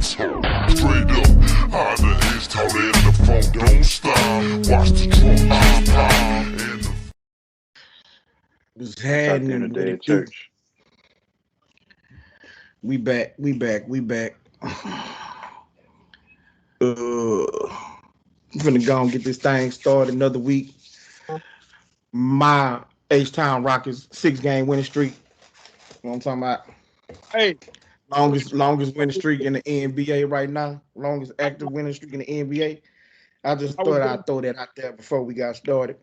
Straight up, harder is taller and the phone don't stop. Watch the trunk pop and the Was Talk to you in happening a what day it at do. church. We back. I'm finna go and get this thing started another week. My H-Town Rockets 6-game winning streak. You know what I'm talking about? Hey, Longest winning streak in the NBA right now. Longest active winning streak in the NBA. I just I was thought gonna, I'd throw that out there before we got started.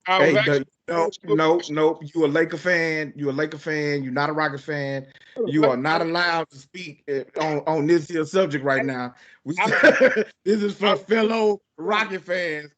I was Hey, actually gonna ask you a question. nope. You a Laker fan. You a Laker fan. You're not a Rockets fan. You are not allowed to speak on this here subject right now. This is for fellow Rocket fans.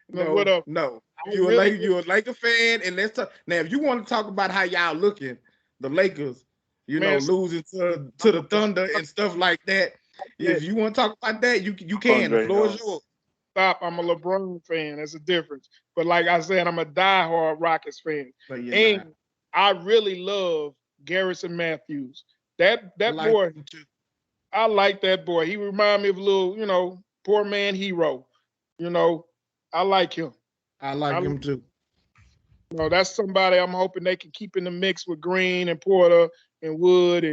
What up? No. I You really a Laker fan, and let's talk. Now, if you want to talk about how y'all looking, the Lakers, Man, losing to the Thunder and stuff like that. If you want to talk about that, you can. The Andre, floor no. is yours. stop. I'm a LeBron fan. That's a difference. But like I said, I'm a diehard Rockets fan. But you're And not. I really love Garrison Matthews. That I like boy, him too. I like that boy. He remind me of a little, poor man hero. I like him. I like him too. That's somebody I'm hoping they can keep in the mix with Green and Porter and Wood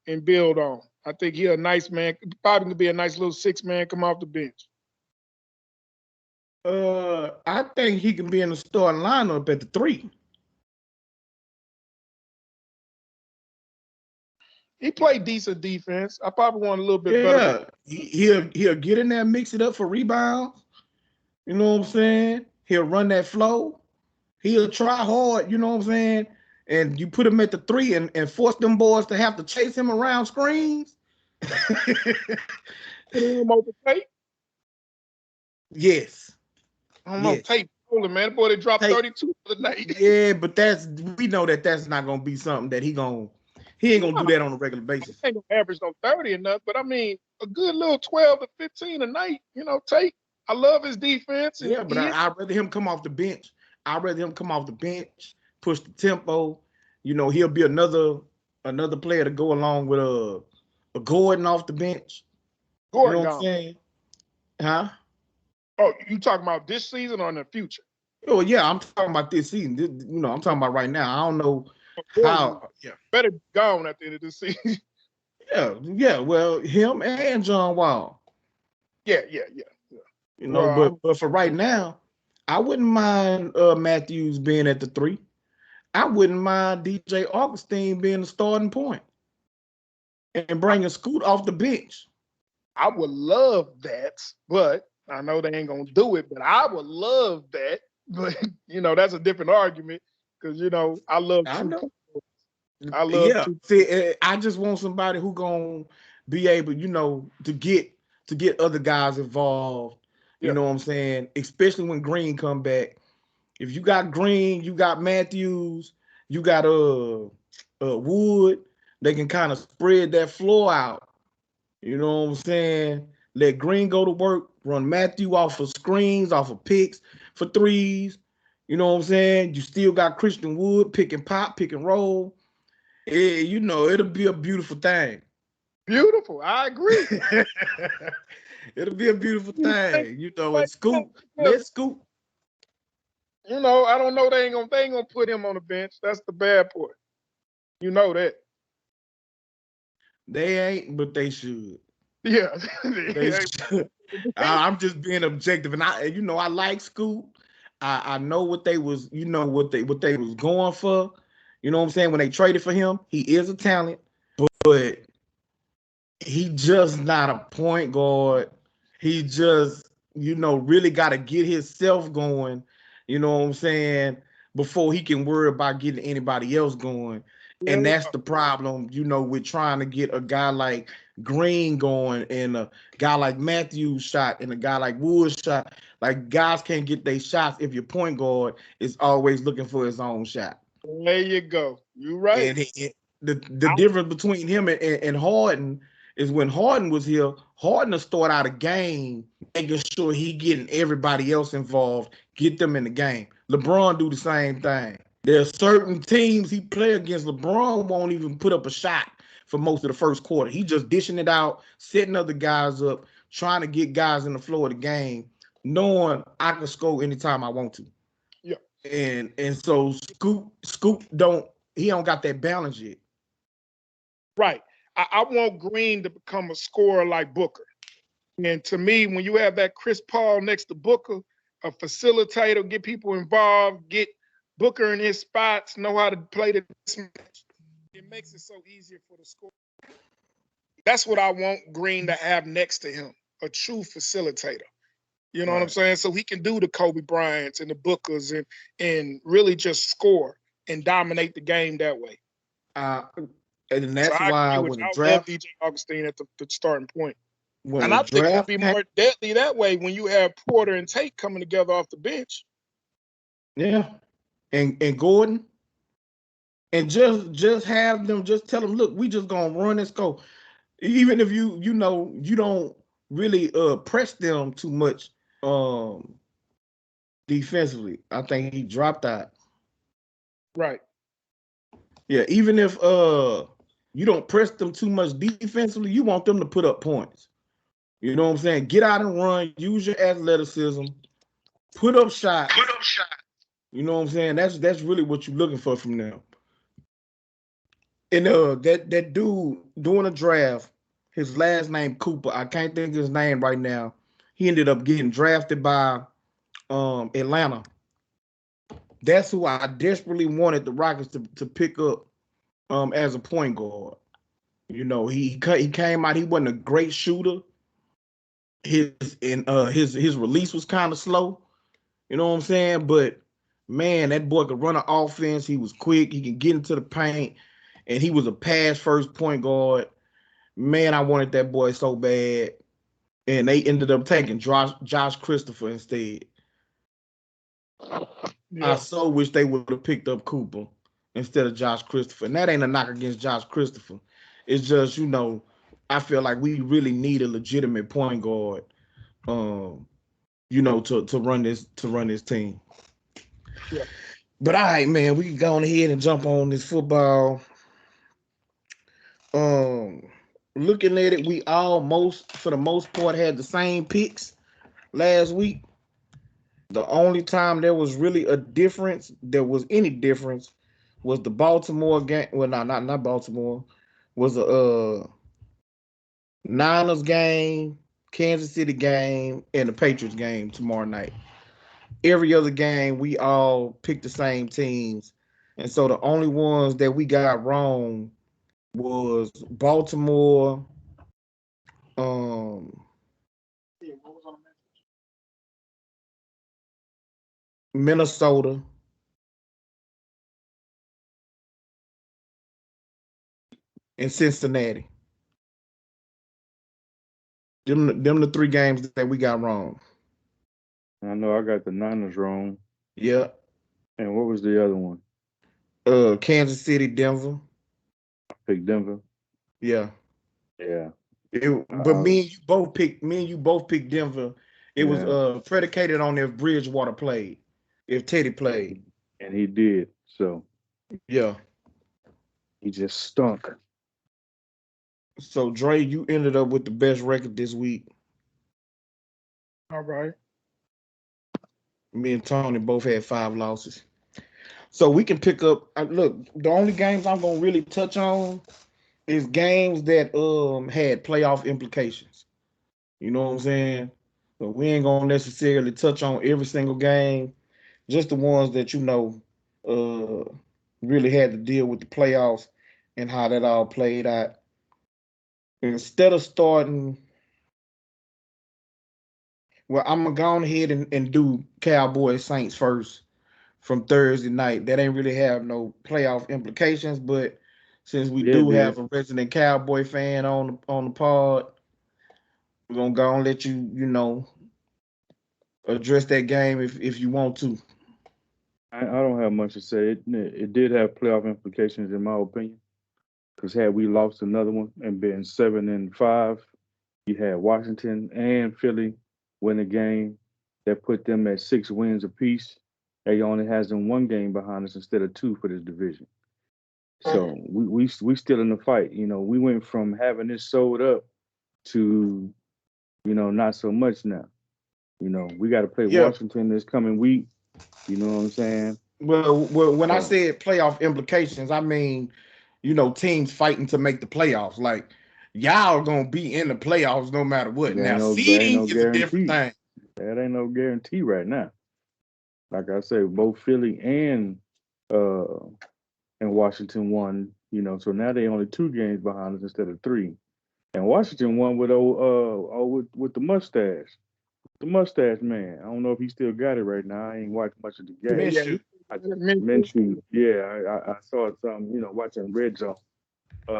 and build on. I think he's a nice man. Probably gonna be a nice little 6-man come off the bench. I think he can be in the starting lineup at the 3. He played decent defense. I probably want a little bit better. Yeah, he'll get in there, mix it up for rebounds. You know what I'm saying? He'll run that flow. He'll try hard. You know what I'm saying? And you put him at the 3 and force them boys to have to chase him around screens. Put him over tape. Yes. I don't know. Tape holding, man. The boy that dropped Tape. 32 for the night. Yeah, but we know that's not gonna be something that he ain't gonna do that on a regular basis. Ain't gonna average no 30 or nothing, but I mean a good little 12 to 15 a night. Tape. I love his defense. Yeah, but I'd rather him come off the bench. Push the tempo. He'll be another player to go along with a Gordon off the bench. Gordon, you know what I'm saying? Huh? Oh, you talking about this season or in the future? Oh yeah, I'm talking about this season. I'm talking about right now. I don't know how. Yeah, better be gone at the end of the season. Yeah. Well, him and John Wall. Yeah. But for right now, I wouldn't mind Matthews being at the 3. I wouldn't mind DJ Augustine being the starting point and bringing Scoot off the bench. I would love that, but I know they ain't gonna do it. But I would love that. But that's a different argument because I love. I know. I love. Yeah. See, I just want somebody who gonna be able, to get other guys involved. You know what I'm saying? Especially when Green come back. If you got Green, you got Matthews, you got Wood, they can kind of spread that floor out. You know what I'm saying? Let Green go to work, run Matthew off of screens, off of picks for 3s. You know what I'm saying? You still got Christian Wood, pick and pop, pick and roll. It'll be a beautiful thing. Beautiful. I agree. It'll be a beautiful thing. And Scoop, let's Scoop. I don't know. They ain't gonna put him on the bench. That's the bad part. You know that. They ain't, but they should. Yeah. They should. I'm just being objective, and I like Scoop. I know what they was, what they was going for. You know what I'm saying? When they traded for him, he is a talent, but he just not a point guard. He just, really got to get himself going. You know what I'm saying? Before he can worry about getting anybody else going. And that's the problem, with trying to get a guy like Green going and a guy like Matthews shot and a guy like Wood shot. Like, guys can't get their shots if your point guard is always looking for his own shot. There you go. You're right. And the difference between him and Harden is when Harden was here, Harden will start out a game making sure he getting everybody else involved, get them in the game. LeBron do the same thing. There are certain teams he play against. LeBron won't even put up a shot for most of the first quarter. He just dishing it out, setting other guys up, trying to get guys in the flow of the game, knowing I can score anytime I want to. Yeah. And so Scoop don't got that balance yet. Right. I want Green to become a scorer like Booker. And to me, when you have that Chris Paul next to Booker, a facilitator, get people involved, get Booker in his spots, know how to play the mismatch, it makes it so easier for the score. That's what I want Green to have next to him, a true facilitator. You know what I'm saying? So he can do the Kobe Bryants and the Bookers and really just score and dominate the game that way. And that's so why I when the love draft DJ Augustine at the starting point. when And the I think it'll draft be came, more deadly that way when you have Porter and Tate coming together off the bench. yeah, and Gordon, and just have them, just tell them, look, we just gonna run and go. Even if you don't really press them too much defensively. I think he dropped out. Right. Yeah, even if you don't press them too much defensively, you want them to put up points. You know what I'm saying? Get out and run, use your athleticism, put up shots. You know what I'm saying? That's really what you're looking for from them. And that dude doing a draft, his last name Cooper. I can't think of his name right now. He ended up getting drafted by Atlanta. That's who I desperately wanted the Rockets to pick up as a point guard. You know, he came out. He wasn't a great shooter. His release was kind of slow. You know what I'm saying? But man, that boy could run an offense. He was quick. He can get into the paint, and he was a pass first point guard. Man, I wanted that boy so bad, and they ended up taking Josh Christopher instead. Yeah. I so wish they would have picked up Cooper instead of Josh Christopher. And that ain't a knock against Josh Christopher. It's just, I feel like we really need a legitimate point guard, to run this team. Yeah. But all right, man, we can go on ahead and jump on this football. Looking at it, we almost, for the most part, had the same picks last week. The only time there was really any difference, was the Baltimore game. Well, not Baltimore. Was the Niners game, Kansas City game, and the Patriots game tomorrow night. Every other game, we all picked the same teams, and so the only ones that we got wrong was Baltimore, Minnesota, and Cincinnati. Them the three games that we got wrong. I know I got the Niners wrong. Yeah. And what was the other one? Kansas City, Denver. I picked Denver. Yeah. Yeah. But me and you both picked Denver. It was predicated on if Bridgewater played, if Teddy played. And he did. So yeah. He just stunk. So Dre, you ended up with the best record this week. All right. Me and Tony both had 5 losses. So we can pick up. Look, the only games I'm gonna really touch on is games that had playoff implications. You know what I'm saying? But we ain't gonna necessarily touch on every single game, just the ones that really had to deal with the playoffs and how that all played out. Instead of starting, well, I'm gonna go ahead and do Cowboys Saints first from Thursday night. That ain't really have no playoff implications, but since we do have a resident Cowboy fan on the pod, we're gonna go and let you address that game if you want to. I don't have much to say. It did have playoff implications in my opinion. Because had we lost another one and been 7-5, you had Washington and Philly win a game that put them at 6 wins apiece. They only has them 1 game behind us instead of 2 for this division. So we still in the fight. You know, we went from having this sold up to, you know, not so much now. You know, we got to play Yeah. Washington this coming week. You know what I'm saying? Well, when I So said playoff implications, I mean, teams fighting to make the playoffs. Like y'all are gonna be in the playoffs no matter what. Now, there ain't seeding no is a different guarantee. thing. That ain't no guarantee right now. Like I said, both Philly uh and Washington won. You know, so now they only 2 games behind us instead of 3. And Washington won with with the mustache. The mustache man. I don't know if he still got it right now. I ain't watched much of the Yeah, game. yeah. Minshew. I Minshew. mentioned, yeah, I saw some, you know, watching Red Zone.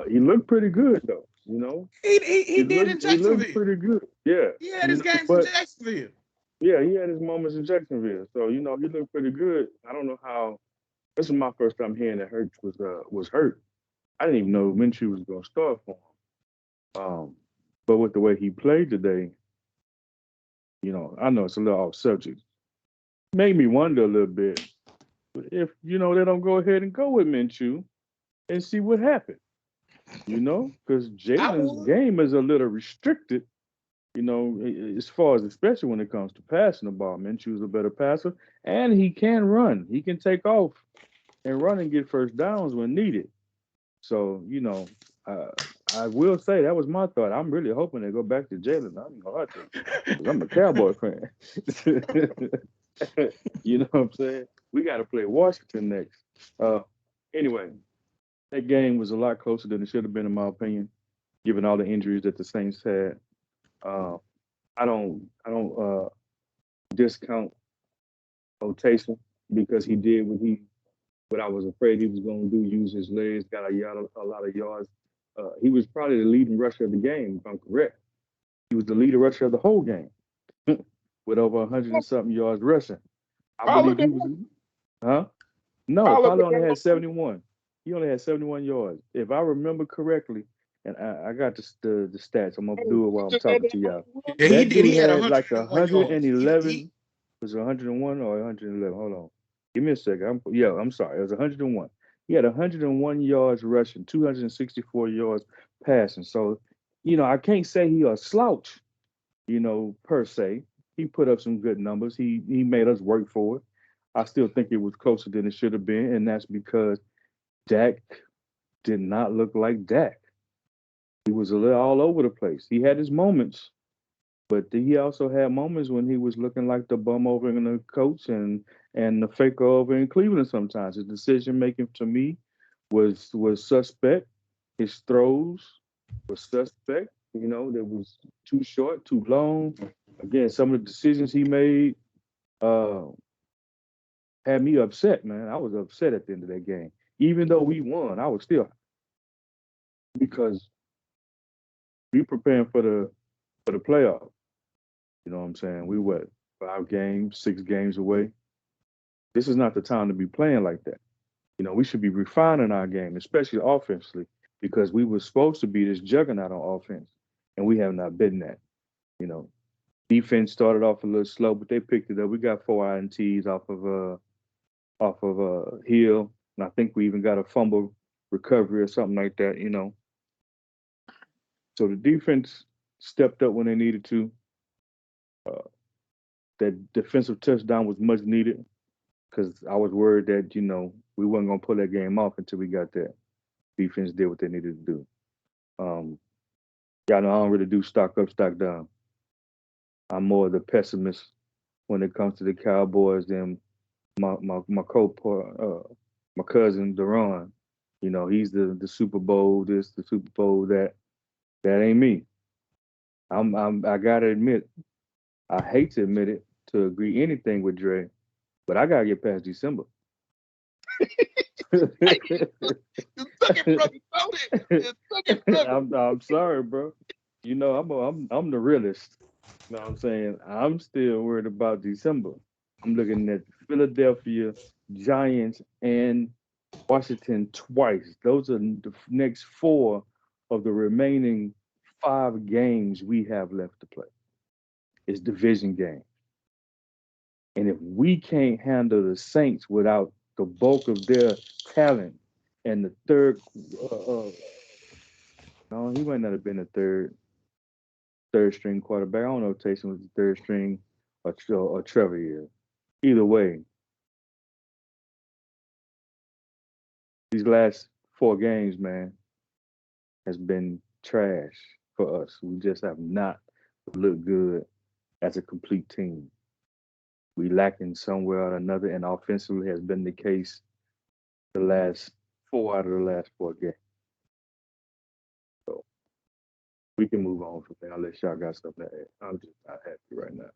He looked pretty good though, you know. He did in He looked Jacksonville. pretty good. Yeah. He had You his know, games in but Jacksonville. yeah, he had his moments in Jacksonville. So, you know, he looked pretty good. I don't know how this is my first time hearing that Hurts was hurt. I didn't even know Minshew was gonna start for him. But with the way he played today, you know, I know it's a little off subject. Made me wonder a little bit if, you know, they don't go ahead and go with Minshew and see what happens. You know, because I Jalen's would. game is a little restricted, you know, as far as especially when it comes to passing the ball. Minshew's a better passer, and he can run. He can take off and run and get first downs when needed. So, you know, uh, I will say that was my thought. I'm really hoping they go back to Jalen. I don't know how to, because I'm a Cowboy fan. You know what I'm saying? We got to play Washington next. Uh, anyway, that game was a lot closer than it should have been, in my opinion, given all the injuries that the Saints had. Uh, I don't discount rotation because he did what I was afraid he was going to do. Use his legs, got a lot of yards. He was probably the leading rusher of the game, if I'm correct. He was the leading rusher of the whole game with over 100 and something yards rushing. I believe Holiday. he was. Huh? No, Holiday. Pollard only had 71. He only had 71 yards, if I remember correctly. And I got the stats. I'm gonna do it while I'm Just had talking that to y'all. Yeah, he That did. dude He had had like 101 yards. He 111. Was it 101 or 111? Hold on. Give me a second. I'm sorry. It was 101. He had 101 yards rushing, 264 yards passing. So, you know, I can't say he a slouch, you know, per se. He put up some good numbers. He made us work for it. I still think it was closer than it should have been, and that's because Dak did not look like Dak. He was a little all over the place. He had his moments, but he also had moments when he was looking like the bum over in the coach and the faker over in Cleveland. Sometimes his decision making to me was suspect. His throws were suspect. You know, that was too short, too long. Again, some of the decisions he made uh, had me upset, man. I was upset at the end of that game. Even though we won, I was still because we preparing for the playoff. You know what I'm saying? We what 5 games, 6 games away. This is not the time to be playing like that. You know, we should be refining our game, especially offensively, because we were supposed to be this juggernaut on offense, and we have not been that. You know, defense started off a little slow, but they picked it up. We got 4 INTs off of Hill, and I think we even got a fumble recovery or something like that. You know, so the defense stepped up when they needed to. Uh, that defensive touchdown was much needed because I was worried that, you know, we wasn't gonna pull that game off until we got that. Defense did what they needed to do. Um, y'all know I don't really do stock up, stock down. I'm more of the pessimist when it comes to the Cowboys than my my cousin Deron. You know, he's the Super Bowl this, the Super Bowl that. That ain't me. I gotta admit, I hate to admit it, to agree anything with Dre, but I gotta get past December. You took it from me, Tony. You took it from me. I'm sorry, bro. You know, I'm the realist. You know what I'm saying? I'm still worried about December. I'm looking at Philadelphia Giants and Washington twice. Those are the next 4 of the remaining 5 games we have left to play. It's division game. And if we can't handle the Saints without the bulk of their talent, And the third, no, he might not have been the third string quarterback. I don't know if Taysom was the third string or Trevor is. Either way, these last 4 games, man, has been trash for us. We just have not looked good as a complete team. We lacking somewhere or another, and offensively has been the case the last 4 out of the last 4 games. So we can move on from there unless y'all got something to add. I'm just not happy right now.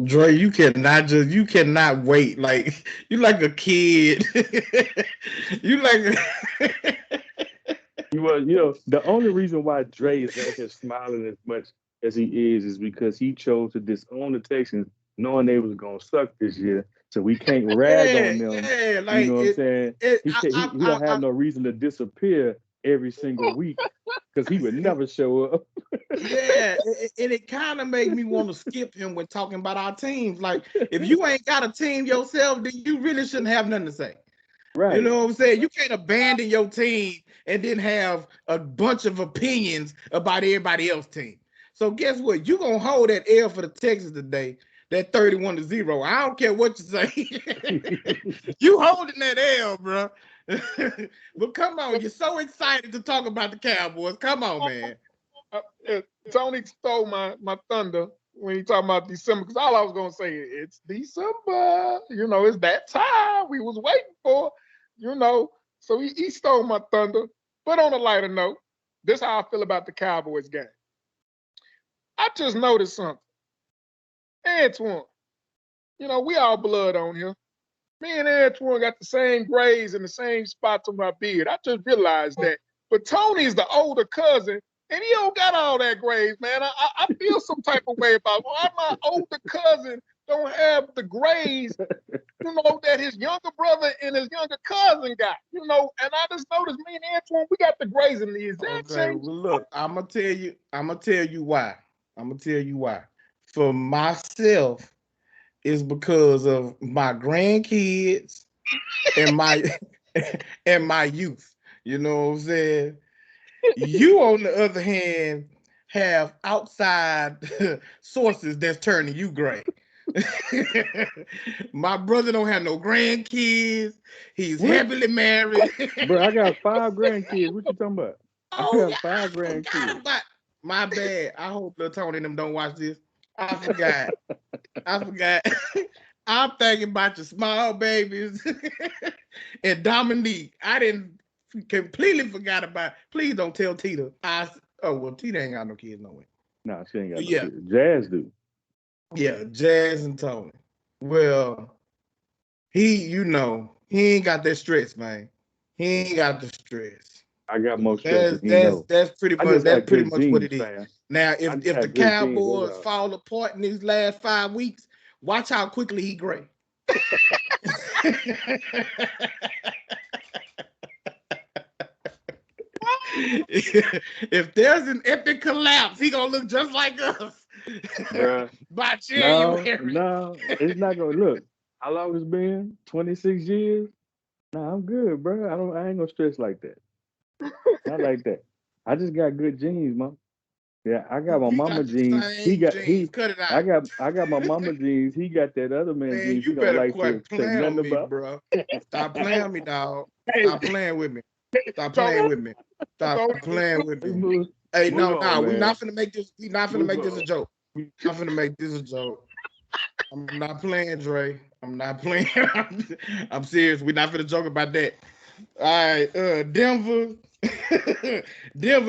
Dre, you cannot wait. Like you like a kid. You like The only reason why Dre is out here smiling as much as he is because he chose to disown the Texans, knowing they was gonna suck this year. So we can't rag on them. yeah, You know what I'm saying? He don't have I, no reason to disappear every single week because he would never show up. yeah, and it kind of made me want to skip him when talking about our teams. Like, if you ain't got a team yourself, then you really shouldn't have nothing to say. Right. You know what I'm saying? You can't abandon your team and then have a bunch of opinions about everybody else's team. So guess what? You're gonna hold that L for the Texans today, that 31-0. I don't care what you say. You holding that L, bro. But come on, you're so excited to talk about the Cowboys. Come on, man. Tony stole my thunder when he talking about December, because all I was gonna say is it's December. It's that time we was waiting for. So he stole my thunder. But on a lighter note, this is how I feel about the Cowboys game. I just noticed something. Antoine, we all blood on here. Me and Antoine got the same grays and the same spots on my beard. I just realized that. But Tony's the older cousin, and he don't got all that grays, man. I feel some type of way about why my older cousin don't have the grays, that his younger brother and his younger cousin got. And I just noticed me and Antoine, we got the grays in the exact same. Well, look, I'm gonna tell you why. For myself, it's because of my grandkids and my youth. You know what I'm saying? You, on the other hand, have outside sources that's turning you gray. My brother don't have no grandkids. He's happily married. Bro, I got 5 grandkids. What you talking about? Oh, I got 5 grandkids. My bad. I hope Lil Tony and them don't watch this. I forgot. I'm thinking about your small babies and Dominique. I didn't completely forgot about. Please don't tell Tita. Tita ain't got no kids no way. No, she ain't got no kids. Jazz do. Yeah, Jazz and Tony. Well, he ain't got that stress, man. He ain't got the stress. I got more stress than he knows. That's pretty much what it is. Fam. Now, if the Cowboys fall apart in these last 5 weeks, watch how quickly he gray. If there's an epic collapse, he gonna look just like us. Bruh. By January. No, it's not gonna look. How long it's been? 26 years? Nah, I'm good, bro. I ain't gonna stress like that. Not like that. I just got good genes, man. Yeah, I got my mama genes. Cut it out. I got my mama genes. He got that other man genes. You better like quit playing with me, bro. Stop playing with me, dog. Stop playing with me. Stop playing with me. Hey, no, we're not finna make this. We're not finna make this a joke. I'm not finna make this a joke. I'm not playing, Dre. I'm not playing. I'm serious. We're not finna joke about that. All right, Denver,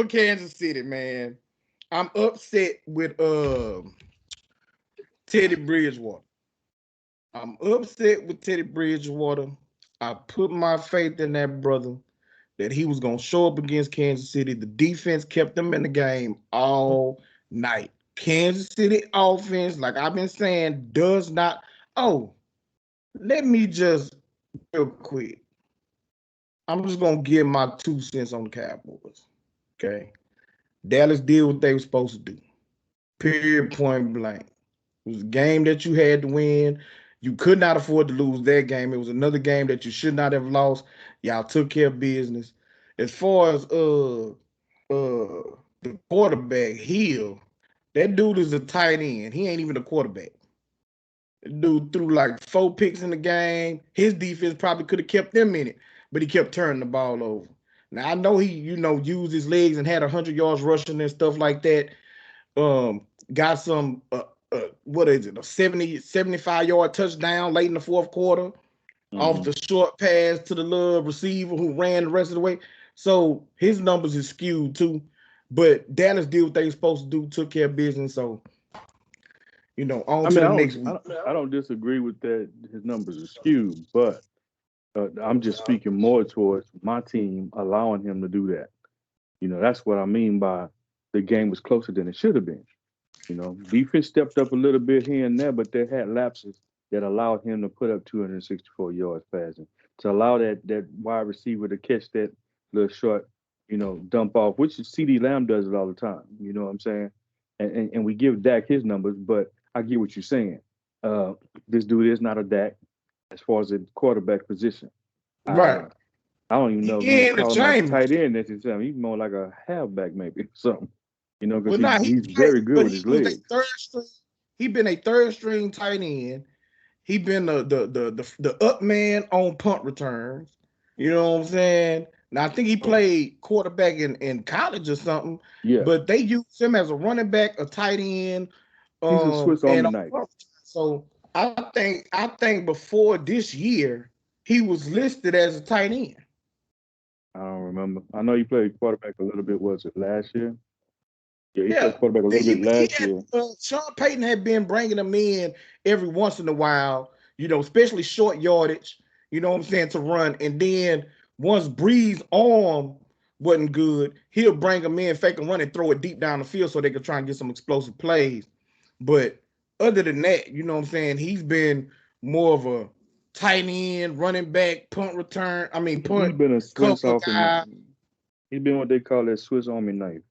Kansas City, man. I'm upset with Teddy Bridgewater. I'm upset with Teddy Bridgewater. I put my faith in that brother that he was gonna show up against Kansas City. The defense kept them in the game all night. Kansas City offense, like I've been saying, does not. Oh, let me just real quick. I'm just gonna give my 2 cents on the Cowboys. Okay. Dallas did what they were supposed to do. Period, point blank. It was a game that you had to win. You could not afford to lose that game. It was another game that you should not have lost. Y'all took care of business. As far as the quarterback Hill, that dude is a tight end. He ain't even a quarterback. Dude threw like 4 picks in the game. His defense probably could have kept them in it, but he kept turning the ball over. Now I know he, used his legs and had 100 yards rushing and stuff like that. Got some what is it, a 75-yard touchdown late in the fourth quarter off the short pass to the little receiver who ran the rest of the way. So his numbers is skewed too. But Dallas did what they were supposed to do, took care of business. So on to the next week. I don't disagree with that. His numbers are skewed, but I'm just speaking more towards my team allowing him to do that. That's what I mean by the game was closer than it should have been. Defense stepped up a little bit here and there, but they had lapses that allowed him to put up 264 yards passing. To allow that wide receiver to catch that little short, dump off, which CeeDee Lamb does it all the time. You know what I'm saying? And we give Dak his numbers, but I get what you're saying. This dude is not a Dak as far as the quarterback position. Right. I don't even know if He you ain't a call him a James. tight end necessarily. He's more like a halfback maybe, something. Because Well, he's very good but with his legs. He been a third string tight end. He been the up man on punt returns. You know what I'm saying? Now I think he played quarterback in college or something. Yeah. But they use him as a running back, a tight end. He's a Swiss Army knife. So I think before this year he was listed as a tight end. I don't remember. I know he played quarterback a little bit. Was it last year? Yeah, he played quarterback a little bit last year. Sean Payton had been bringing him in every once in a while, especially short yardage, you know what I'm saying, to run. And then once Bree's arm wasn't good, he'll bring him in, fake a run, and throw it deep down the field so they could try and get some explosive plays. But other than that, you know what I'm saying, he's been more of a tight end, running back, punt return. Punt. He's been a Swiss guy. He's been what they call a Swiss Army knife.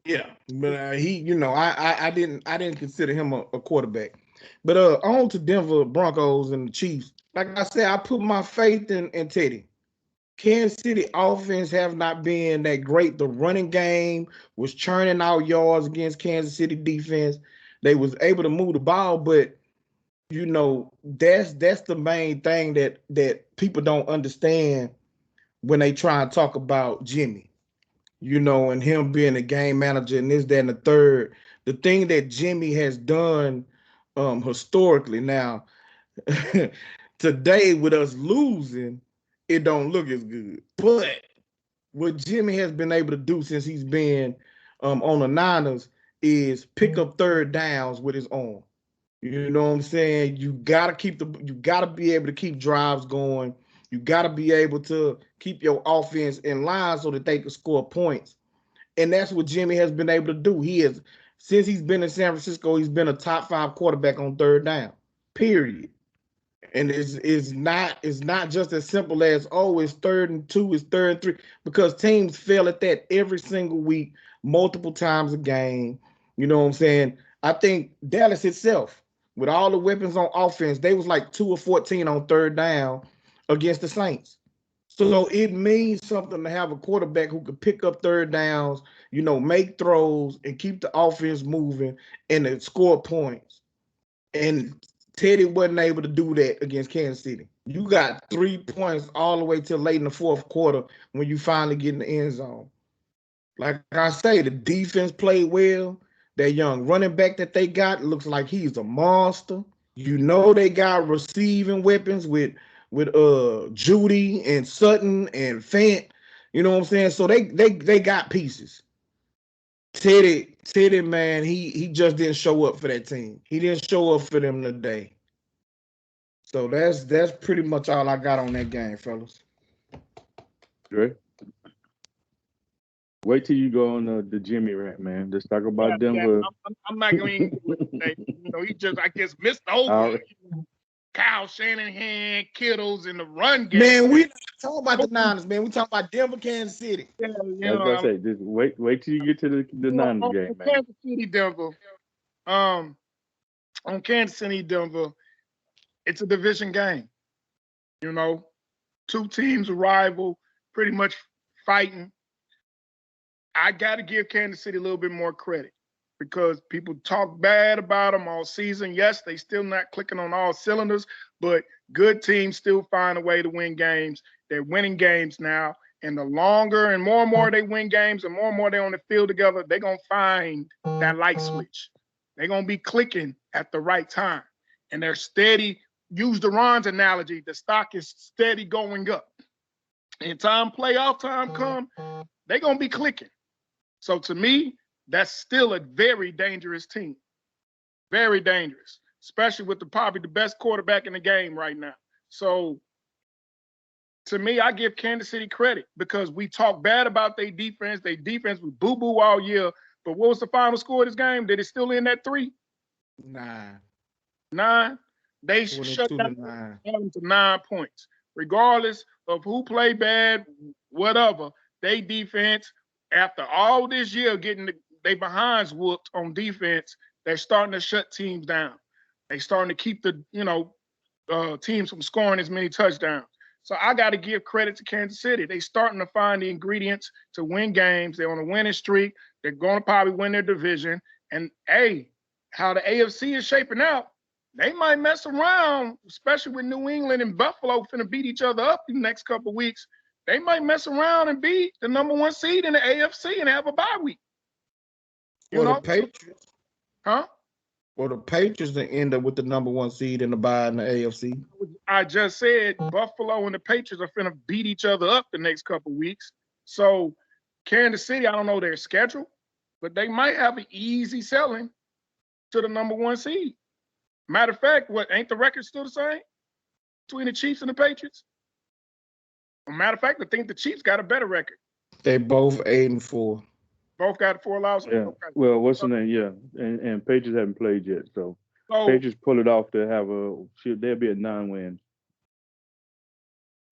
Yeah, but he, I didn't consider him a quarterback. But on to Denver Broncos and the Chiefs. Like I said, I put my faith in Teddy. Kansas City offense have not been that great. The running game was churning out yards against Kansas City defense. They was able to move the ball, but that's the main thing that people don't understand when they try and talk about Jimmy. And him being a game manager and this, that, and the third. The thing that Jimmy has done historically now, today with us losing, it don't look as good. But what Jimmy has been able to do since he's been on the Niners is pick up third downs with his arm. You know what I'm saying? You gotta be able to keep drives going. You gotta be able to keep your offense in line so that they can score points. And that's what Jimmy has been able to do. Since he's been in San Francisco, he's been a top 5 quarterback on third down. Period. And it's not just as simple as, it's 3rd and 2, it's 3rd and 3, because teams fail at that every single week, multiple times a game. You know what I'm saying? I think Dallas itself, with all the weapons on offense, they was like 2 or 14 on third down against the Saints. So it means something to have a quarterback who could pick up third downs, make throws and keep the offense moving and then score points. And Teddy wasn't able to do that against Kansas City. You got 3 points all the way till late in the fourth quarter when you finally get in the end zone. Like I say, the defense played well. That young running back that they got looks like he's a monster. They got receiving weapons with Judy and Sutton and Fant. You know what I'm saying? So they got pieces. Teddy, man, he just didn't show up for that team. He didn't show up for them today. So that's pretty much all I got on that game, fellas. Great. Wait till you go on the Jimmy rant, man. Just talk about Denver. I'm not going to he just, I guess, missed over. Kyle Shanahan, Kittles in the run game. Man, we not talking about the Niners, man. We talking about Denver, Kansas City. Yeah, that's what I say. Just wait till you get to the Niners game, man. Kansas City, Denver. On Kansas City, Denver, It's a division game. You know, two teams rival, pretty much fighting. I got to give Kansas City a little bit more credit because people talk bad about them all season. Yes, they still not clicking on all cylinders, but good teams still find a way to win games. They're winning games now. And the longer and more they win games and more they're on the field together, they're going to find that light switch. They're going to be clicking at the right time. And they're steady. Use Duran's analogy. The stock is steady going up. And playoff time come, they're going to be clicking. So to me, that's still a very dangerous team. Very dangerous, especially with probably the best quarterback in the game right now. So to me, I give Kansas City credit because we talk bad about their defense. Their defense was boo-boo all year. But what was the final score of this game? Did it still end at 3? 9. They shut down to 9 points. Regardless of who played bad, whatever, they defense, after all this year getting their behinds whooped on defense, they're starting to shut teams down. They're starting to keep the teams from scoring as many touchdowns. So I got to give credit to Kansas City. They're starting to find the ingredients to win games. They're on a winning streak. They're going to probably win their division. And, hey, how the AFC is shaping out, they might mess around, especially with New England and Buffalo finna beat each other up in the next couple of weeks. They might mess around and beat the number 1 seed in the AFC and have a bye week. The Patriots. Huh? Or the Patriots that end up with the number 1 seed in the bye in the AFC. I just said Buffalo and the Patriots are finna beat each other up the next couple of weeks. So Kansas City, I don't know their schedule, but they might have an easy selling to the number 1 seed. Matter of fact, ain't the record still the same between the Chiefs and the Patriots? Matter of fact, I think the Chiefs got a better record. They both 8-4. Both got 4 losses? Yeah. Okay. Well, what's the name? Yeah. And Patriots haven't played yet. So Patriots pull it off to have they'll be at 9 wins.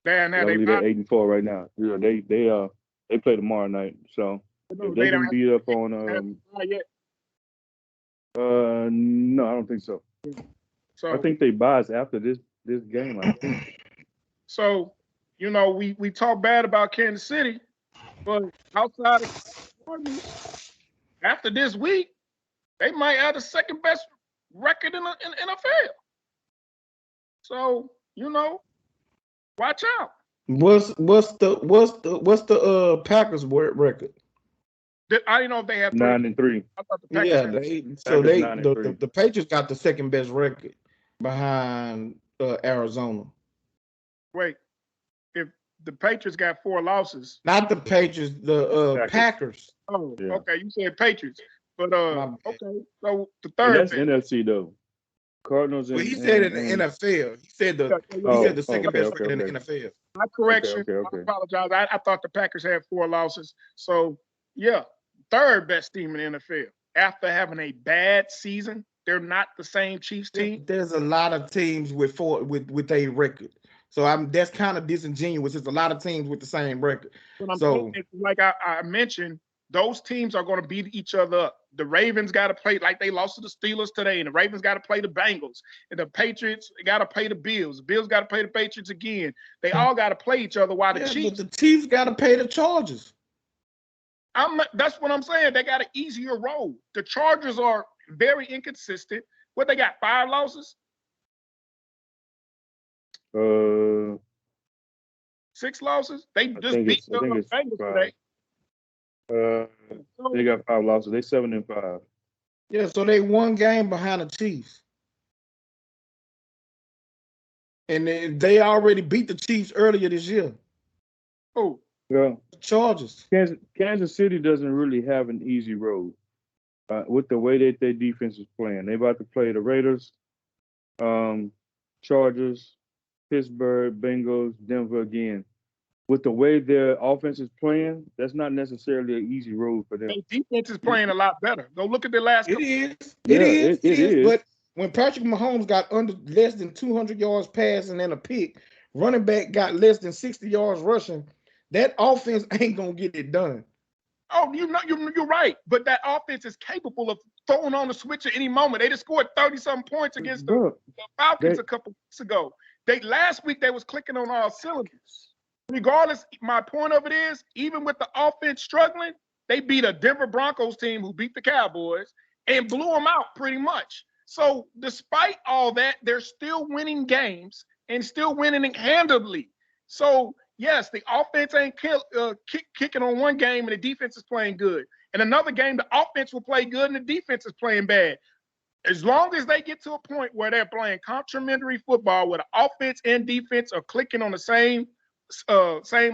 Now they're 8-4 right now. Yeah, they play tomorrow night. So if they can beat up on no, I don't think so. So I think they buys after this game, I think. So, we talk bad about Kansas City, but outside of California, after this week, they might have the second best record in the NFL. So, watch out. What's the Packers record? I didn't know if they have 9-3. I thought the Packers the Patriots got the second best record behind Arizona. Wait, if the Patriots got 4 losses, not the Patriots, the Packers. Oh, yeah. Okay, you said Patriots, but okay, so the third. That's NFC though. Cardinals. Well, he said in the NFL. He said the second best record in the NFL. My correction. Okay. I apologize. I thought the Packers had 4 losses. So yeah, third best team in the NFL after having a bad season. They're not the same Chiefs team. There's a lot of teams with a record. So that's kind of disingenuous. It's a lot of teams with the same record. Like I mentioned, those teams are going to beat each other up. The Ravens got to play like they lost to the Steelers today, and the Ravens got to play the Bengals, and the Patriots got to play the Bills. The Bills got to play the Patriots again. They all got to play each other. While the Chiefs, but the Chiefs got to pay the Chargers. That's what I'm saying. They got an easier road. The Chargers are very inconsistent. What they got? 5 losses? 6 losses? They just beat the Bengals today. They got 5 losses. They 7-5. Yeah, so they 1 game behind the Chiefs. And they already beat the Chiefs earlier this year. Oh. Yeah. Chargers. Kansas City doesn't really have an easy road with the way that their defense is playing. They're about to play the Raiders, Chargers, Pittsburgh, Bengals, Denver again. With the way their offense is playing, that's not necessarily an easy road for them. Their defense is playing a lot better. Go look at their last couple. It is. But when Patrick Mahomes got under less than 200 yards passing and a pick, running back got less than 60 yards rushing, that offense ain't going to get it done. Oh, you're right. But that offense is capable of throwing on the switch at any moment. They just scored 30-something points against the Falcons a couple weeks ago. Last week they was clicking on all cylinders. Regardless, my point of it is, even with the offense struggling, they beat a Denver Broncos team who beat the Cowboys and blew them out pretty much. So despite all that, they're still winning games and still winning handily. So yes, the offense ain't kicking on one game and the defense is playing good. And another game, the offense will play good and the defense is playing bad. As long as they get to a point where they're playing complementary football, where the offense and defense are clicking on the same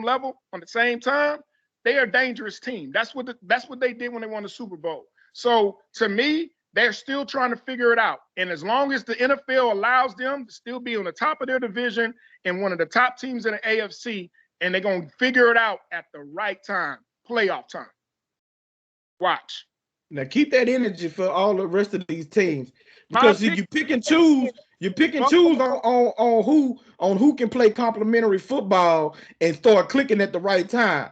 level on the same time, they are a dangerous team. That's what they did when they won the Super Bowl. So to me, they're still trying to figure it out. And as long as the NFL allows them to still be on the top of their division and one of the top teams in the AFC, and they're going to figure it out at the right time, playoff time. Watch. Now keep that energy for all the rest of these teams, because you pick and choose. You pick and choose on who can play complimentary football and start clicking at the right time.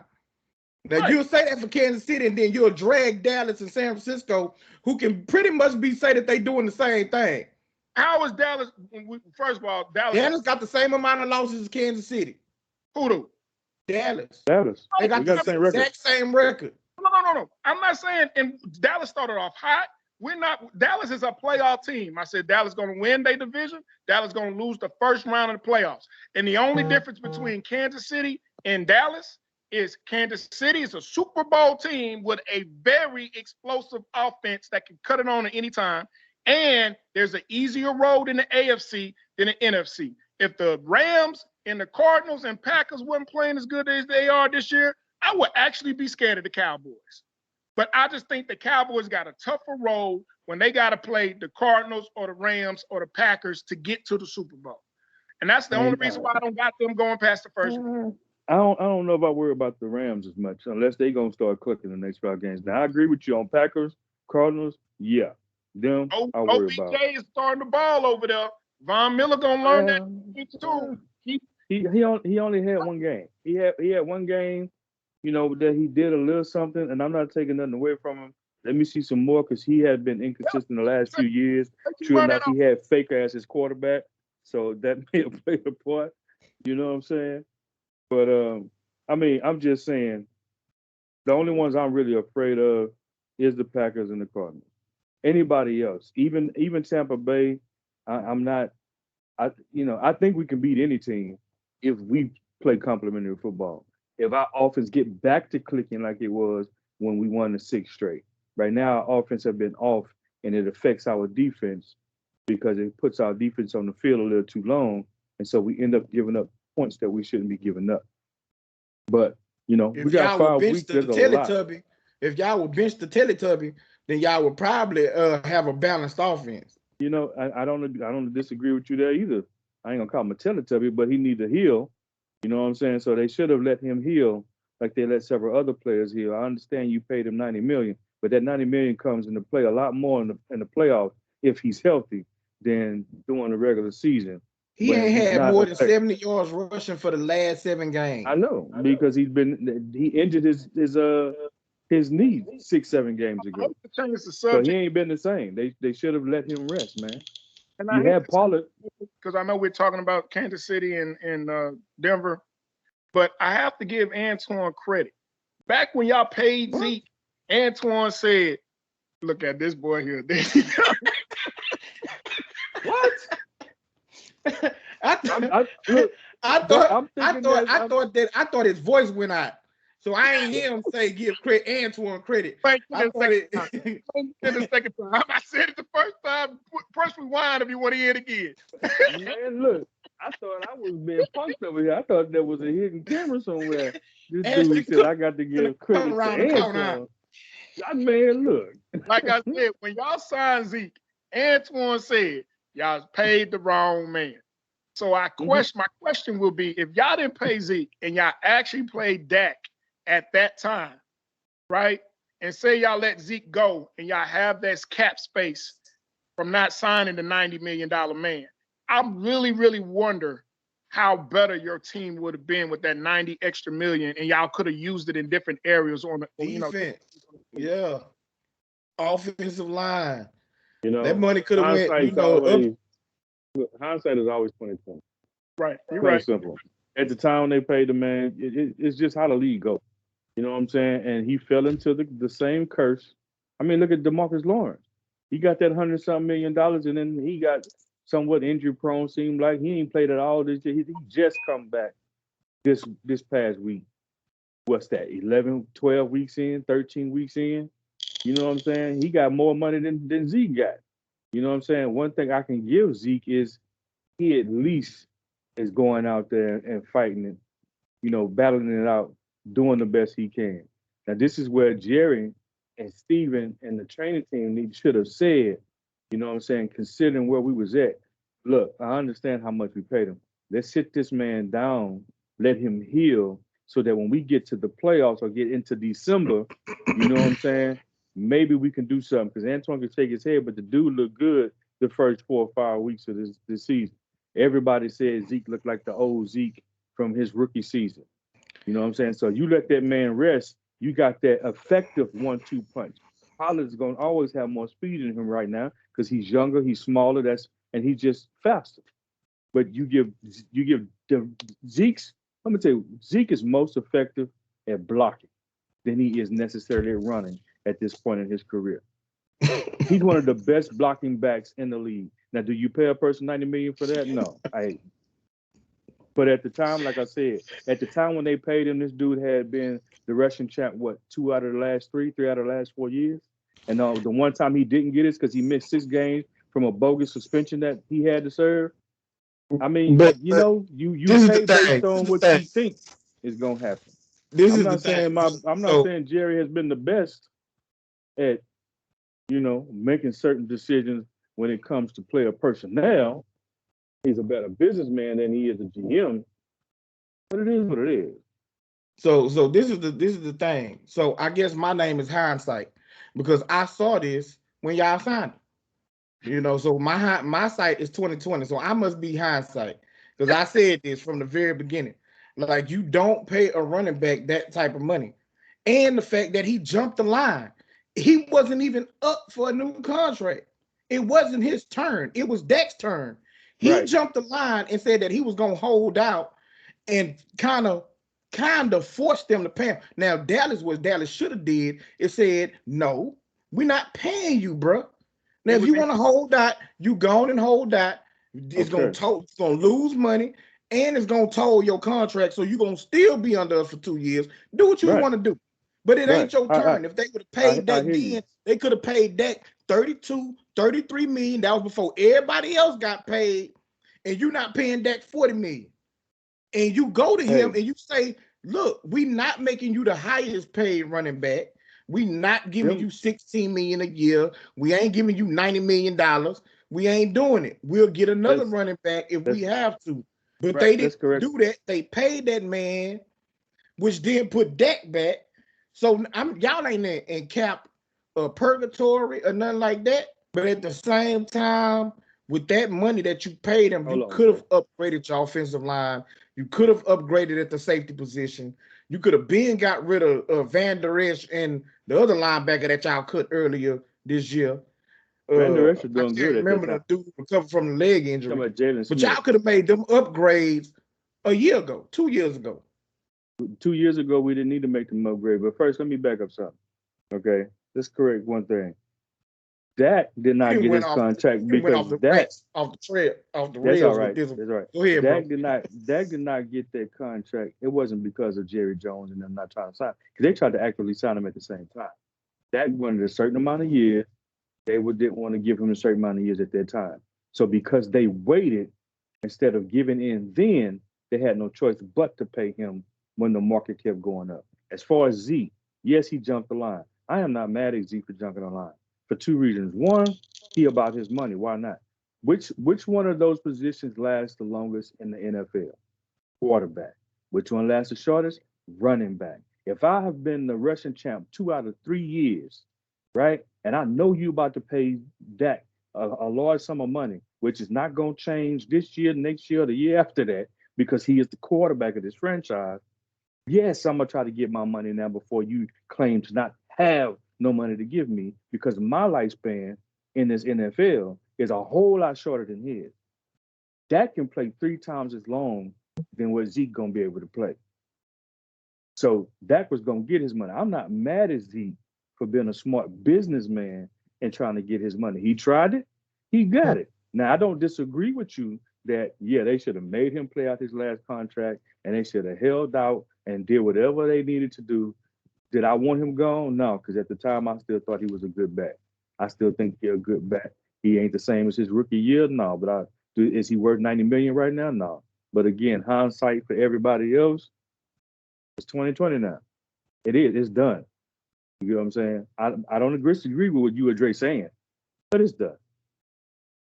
Now you'll say that for Kansas City, and then you'll drag Dallas and San Francisco, who can pretty much say that they're doing the same thing. How is Dallas? First of all, Dallas got the same amount of losses as Kansas City. Who do? Dallas. They got the exact same record. No. I'm not saying, and Dallas started off hot. Dallas is a playoff team. I said Dallas going to win their division. Dallas going to lose the first round of the playoffs. And the only difference between Kansas City and Dallas is Kansas City is a Super Bowl team with a very explosive offense that can cut it on at any time. And there's an easier road in the AFC than the NFC. If the Rams and the Cardinals and Packers weren't playing as good as they are this year, I would actually be scared of the Cowboys. But I just think the Cowboys got a tougher road when they got to play the Cardinals or the Rams or the Packers to get to the Super Bowl. And that's the only reason why I don't got them going past the first round. I don't know if I worry about the Rams as much unless they gonna start clicking the next 5 games. Now I agree with you on Packers, Cardinals. Yeah, them I worry about. OBJ is starting the ball over there. Von Miller gonna learn that too. He only had one game. He had one game, that he did a little something, and I'm not taking nothing away from him. Let me see some more because he had been inconsistent the last few years. True enough, he had Faker as his quarterback, so that may have played a part. You know what I'm saying? But I'm just saying, the only ones I'm really afraid of is the Packers and the Cardinals. Anybody else, even Tampa Bay, I'm not. I think we can beat any team if we play complementary football. If our offense get back to clicking like it was when we won the 6 straight. Right now, our offense have been off, and it affects our defense because it puts our defense on the field a little too long, and so we end up giving up points that we shouldn't be giving up. But we got 5 weeks. There's a lot. If y'all would bench the Teletubby, then y'all would probably have a balanced offense. I don't disagree with you there either. I ain't gonna call him a Teletubby, but he need to heal. You know what I'm saying? So they should have let him heal like they let several other players heal. I understand you paid him $90 million, but that $90 million comes into play a lot more in the playoffs if he's healthy than during the regular season. He ain't had more than 70 yards rushing for the last 7 games. I know because he injured his knee 6-7 games ago. So he ain't been the same. They should have let him rest, man. And you had Pollard. Because I know we're talking about Kansas City and Denver, but I have to give Antoine credit. Back when y'all paid Zeke, Antoine said, "Look at this boy here." What? I thought his voice went out. So I ain't hear him say give Antoine credit. The second time. I said it the first time. Press rewind if you want to hear it again. Man, look, I thought I was being punked over here. I thought there was a hidden camera somewhere. This dude said I got to give credit to Antoine. Man, look. Like I said, when y'all signed Zeke, Antoine said y'all paid the wrong man. So my question will be, if y'all didn't pay Zeke and y'all actually played Dak at that time, right? And say y'all let Zeke go and y'all have this cap space from not signing the $90 million man. I really, really wonder how better your team would have been with that 90 extra million, and y'all could have used it in different areas on the Defense. Yeah. Offensive line. You know, That money could have went, hindsight is always 2020. Right. You're Plain right. simple. At the time they paid the man, it's just how the league goes. You know what I'm saying? And he fell into the same curse. I mean, look at DeMarcus Lawrence. He got that $100-something million, and then he got somewhat injury prone. Seemed like he ain't played at all this year. He just come back this past week. What's that? 11, 12 weeks in, 13 weeks in. You know what I'm saying? He got more money than Zeke got. You know what I'm saying? One thing I can give Zeke is he at least is going out there and fighting it, you know, battling it out, doing the best he can. Now, this is where Jerry and Steven and the training team should have said, you know what I'm saying, considering where we was at, look, I understand how much we paid him. Let's sit this man down, let him heal, so that when we get to the playoffs or get into December, you know what I'm saying, maybe we can do something. Because Antoine can shake his head, but the dude looked good the first 4 or 5 weeks of this season. Everybody said Zeke looked like the old Zeke from his rookie season. You know what I'm saying? So you let that man rest, you got that effective 1-2 punch. Pollard's going to always have more speed in him right now because he's younger, he's smaller, and he's just faster. But you give Zeke's, I'm going to tell you, Zeke is most effective at blocking than he is necessarily at running at this point in his career. He's one of the best blocking backs in the league. Now, do you pay a person $90 million for that? No. But at the time, like I said, at the time when they paid him, this dude had been the Russian champ, 2 out of the last 3 out of the last 4 years? And the one time he didn't get it because he missed 6 games from a bogus suspension that he had to serve. I mean, you pay based on what you think is going to happen. I'm not saying Jerry has been the best at, you know, making certain decisions when it comes to player personnel. He's a better businessman than he is a GM, but it is what it is. So this is the thing. So I guess my name is hindsight because I saw this when y'all signed it. You know, so my site is 2020, so I must be hindsight because I said this from the very beginning. Like, you don't pay a running back that type of money, and the fact that he jumped the line, he wasn't even up for a new contract. It wasn't his turn; it was Dak's turn. He jumped the line and said that he was going to hold out and kind of forced them to pay him. Now, Dallas should have did is said, no, we're not paying you, bro. Now, if you want to hold out, you go on and hold out. It's going to lose money, and it's going to toll your contract, so you're going to still be under us for 2 years. Do what you want to do. But it ain't your turn. If they would have paid Dak then, they could have paid Dak 32, 33 million. That was before everybody else got paid, and you're not paying Dak 40 million. And you go to him and you say, look, we not making you the highest paid running back. We not giving you 16 million a year. We ain't giving you $90 million. We ain't doing it. We'll get another running back if we have to. But they didn't do that. They paid that man, which then put Dak back. So y'all ain't in cap purgatory or nothing like that. But at the same time, with that money that you paid him, you could have upgraded your offensive line. You could have upgraded at the safety position. You could have got rid of Van Der Esch and the other linebacker that y'all cut earlier this year. Van Der Esch is doing good. Remember the dude recovered from the leg injury. But y'all could have made them upgrades a year ago, 2 years ago. 2 years ago, we didn't need to make them upgrade. But first, let me back up something. Okay, let's correct one thing. Dak did not get his contract because off the rails. That's all right. That's right. Go ahead, Dak did not get that contract. It wasn't because of Jerry Jones and them not trying to sign, because they tried to actively sign him at the same time. Dak wanted a certain amount of years. They didn't want to give him a certain amount of years at that time. So because they waited instead of giving in then, they had no choice but to pay him when the market kept going up. As far as Zeke, yes, he jumped the line. I am not mad at Zeke for jumping the line for 2 reasons. One, he about his money. Why not? Which one of those positions lasts the longest in the NFL? Quarterback. Which one lasts the shortest? Running back. If I have been the Russian champ 2 out of 3 years, right, and I know you about to pay Dak a large sum of money, which is not going to change this year, next year, or the year after that, because he is the quarterback of this franchise. Yes, I'm gonna try to get my money now before you claim to not have no money to give me, because my lifespan in this NFL is a whole lot shorter than his. Dak can play 3 times as long than what Zeke gonna be able to play. So Dak was gonna get his money. I'm not mad at Zeke for being a smart businessman and trying to get his money. He tried it, he got it. Now I don't disagree with you that they should have made him play out his last contract and they should have held out and did whatever they needed to do. Did I want him gone? No, because at the time I still thought he was a good back. I still think he's a good back. He ain't the same as his rookie year, no. But is he worth $90 million right now? No. But again, hindsight for everybody else, it's 2020 now. It is. It's done. You know what I'm saying? I don't disagree with what you or Dre saying, but it's done.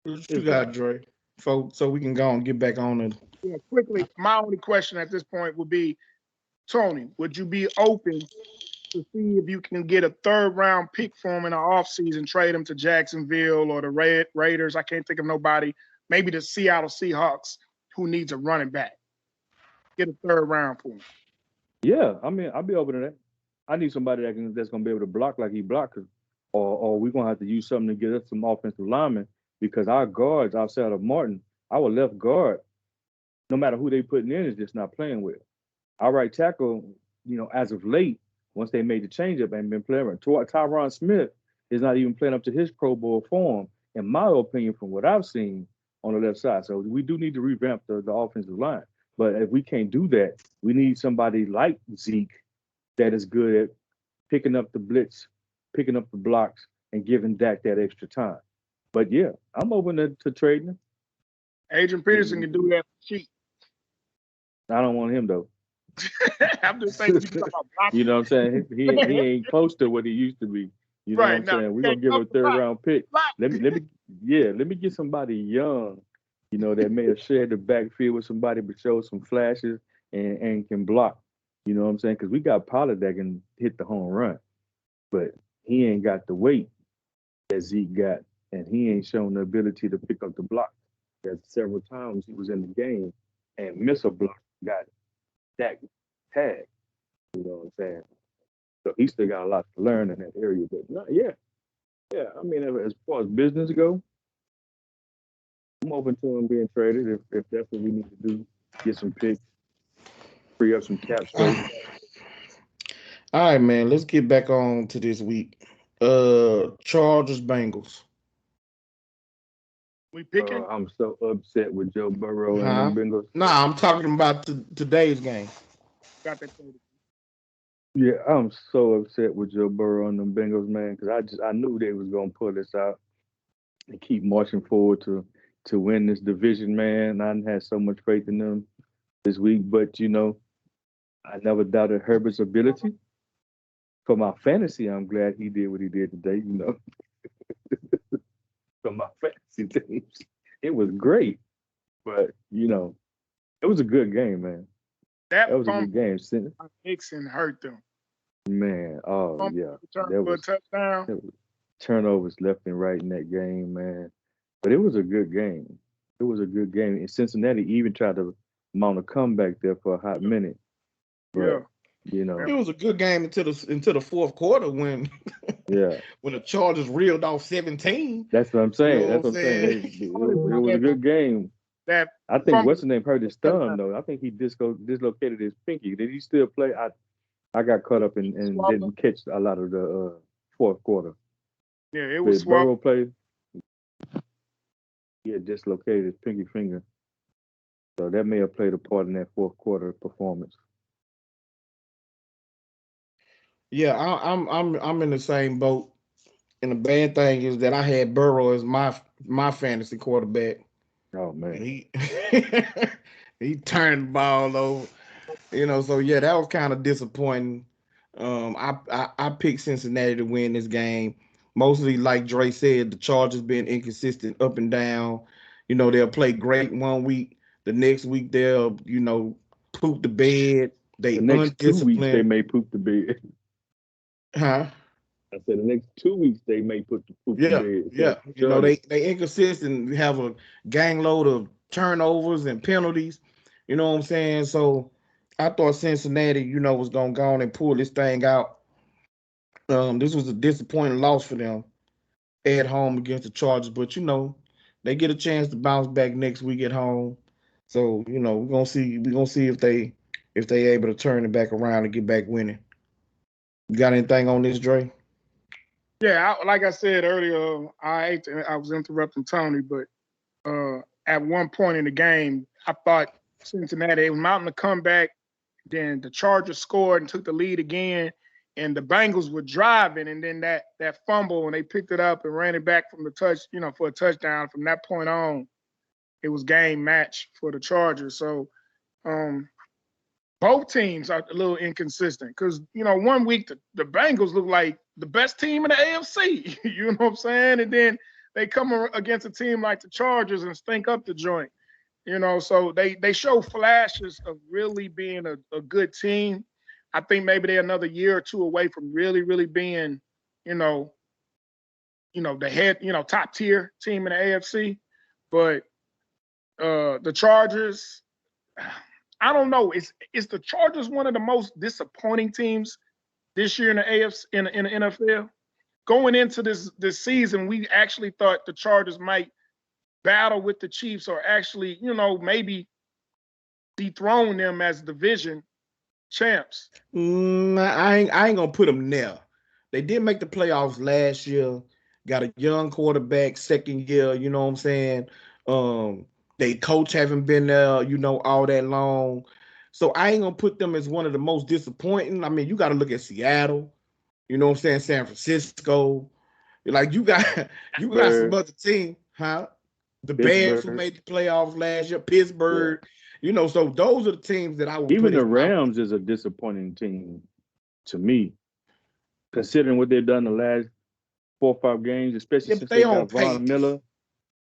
What you got, Dre? So we can go and get back on it. Yeah, quickly, my only question at this point would be, Tony, would you be open to see if you can get a 3rd round pick for him in the offseason, trade him to Jacksonville or the Raiders? I can't think of nobody. Maybe the Seattle Seahawks, who needs a running back. Get a 3rd round for him. Yeah, I mean, I'll be open to that. I need somebody that's gonna be able to block like he blocked, or we're gonna have to use something to get us some offensive linemen, because our guards outside of Martin, our left guard, no matter who they putting in, is just not playing with. Our right tackle, as of late, once they made the change up, ain't been playing. Tyron Smith is not even playing up to his Pro Bowl form, in my opinion, from what I've seen on the left side. So we do need to revamp the offensive line. But if we can't do that, we need somebody like Zeke that is good at picking up the blitz, picking up the blocks, and giving Dak that extra time. But yeah, I'm open to trading him. Adrian Peterson can do that cheap. I don't want him though. I'm just saying, you know what I'm saying? He ain't close to what he used to be. You know what I'm saying? We're gonna give him a 3rd round pick. Let me get somebody young, that may have shared the backfield with somebody but showed some flashes and can block. You know what I'm saying? Because we got Pollard that can hit the home run, but he ain't got the weight that Zeke got, and he ain't shown the ability to pick up the block. That several times he was in the game and miss a block, got that tag. You know what I'm saying? So he still got a lot to learn in that area. But yeah. I mean, as far as business go, I'm open to him being traded if that's what we need to do. Get some picks, free up some cap space. All right, man. Let's get back on to this week. Chargers Bengals. We picking? I'm so upset with Joe Burrow and the Bengals. Nah, I'm talking about today's game. Got that traded. Yeah, I'm so upset with Joe Burrow and the Bengals, man, because I knew they was gonna pull this out and keep marching forward to win this division, man. I had so much faith in them this week, but I never doubted Herbert's ability. For my fantasy, I'm glad he did what he did today. For my fantasy teams, it was great, but it was a good game, man. That was a good game. Nixon hurt them. Man, oh yeah, there was turnovers left and right in that game, man. But it was a good game. It was a good game. And Cincinnati even tried to mount a comeback there for a hot minute. But, it was a good game until the 4th quarter when when the Chargers reeled off 17. That's what I'm saying. That's what I'm saying. It was a good game. I think what's the name hurt his thumb though. I think he dislocated his pinky. Did he still play? I got caught up and didn't catch a lot of the 4th quarter. Yeah, it was Burrow played. He had dislocated his pinky finger, so that may have played a part in that 4th quarter performance. Yeah, I'm in the same boat. And the bad thing is that I had Burrow as my fantasy quarterback. Oh man, and he turned the ball over. So yeah, that was kind of disappointing. I picked Cincinnati to win this game. Mostly, like Dre said, the Chargers been inconsistent up and down. They'll play great one week. The next week they'll, poop the bed. The next 2 weeks they may poop the bed. Huh? I said the next 2 weeks they may poop the bed. Yeah. They inconsistent. We have a gang load of turnovers and penalties. You know what I'm saying? So I thought Cincinnati, was gonna go on and pull this thing out. This was a disappointing loss for them at home against the Chargers, but they get a chance to bounce back next week at home. So we're gonna see if they able to turn it back around and get back winning. You got anything on this, Dre? Yeah, like I said earlier, I was interrupting Tony, but at one point in the game, I thought Cincinnati was mounting a comeback. Then the Chargers scored and took the lead again, and the Bengals were driving, and then that fumble when they picked it up and ran it back from the for a touchdown. From that point on, it was game match for the Chargers. So both teams are a little inconsistent because 1 week the Bengals look like the best team in the AFC. You know what I'm saying? And then they come against a team like the Chargers and stink up the joint. So they show flashes of really being a good team. I think maybe they're another year or two away from really, really being, the head, top tier team in the AFC. But the Chargers, I don't know. Is the Chargers one of the most disappointing teams this year in the AFC in the NFL? Going into this season, we actually thought the Chargers might battle with the Chiefs or actually, maybe dethrone them as division champs. I ain't gonna put them there. They did make the playoffs last year. Got a young quarterback, second year. You know what I'm saying? They coach haven't been there, all that long. So I ain't gonna put them as one of the most disappointing. I mean, you got to look at Seattle. You know what I'm saying? San Francisco. Like you got some other team, huh? The Bears who made the playoffs last year, Pittsburgh. Yeah. So those are the teams that I would even put. The Rams is a disappointing team to me, considering what they've done the last 4 or 5 games, especially since they got Von Miller.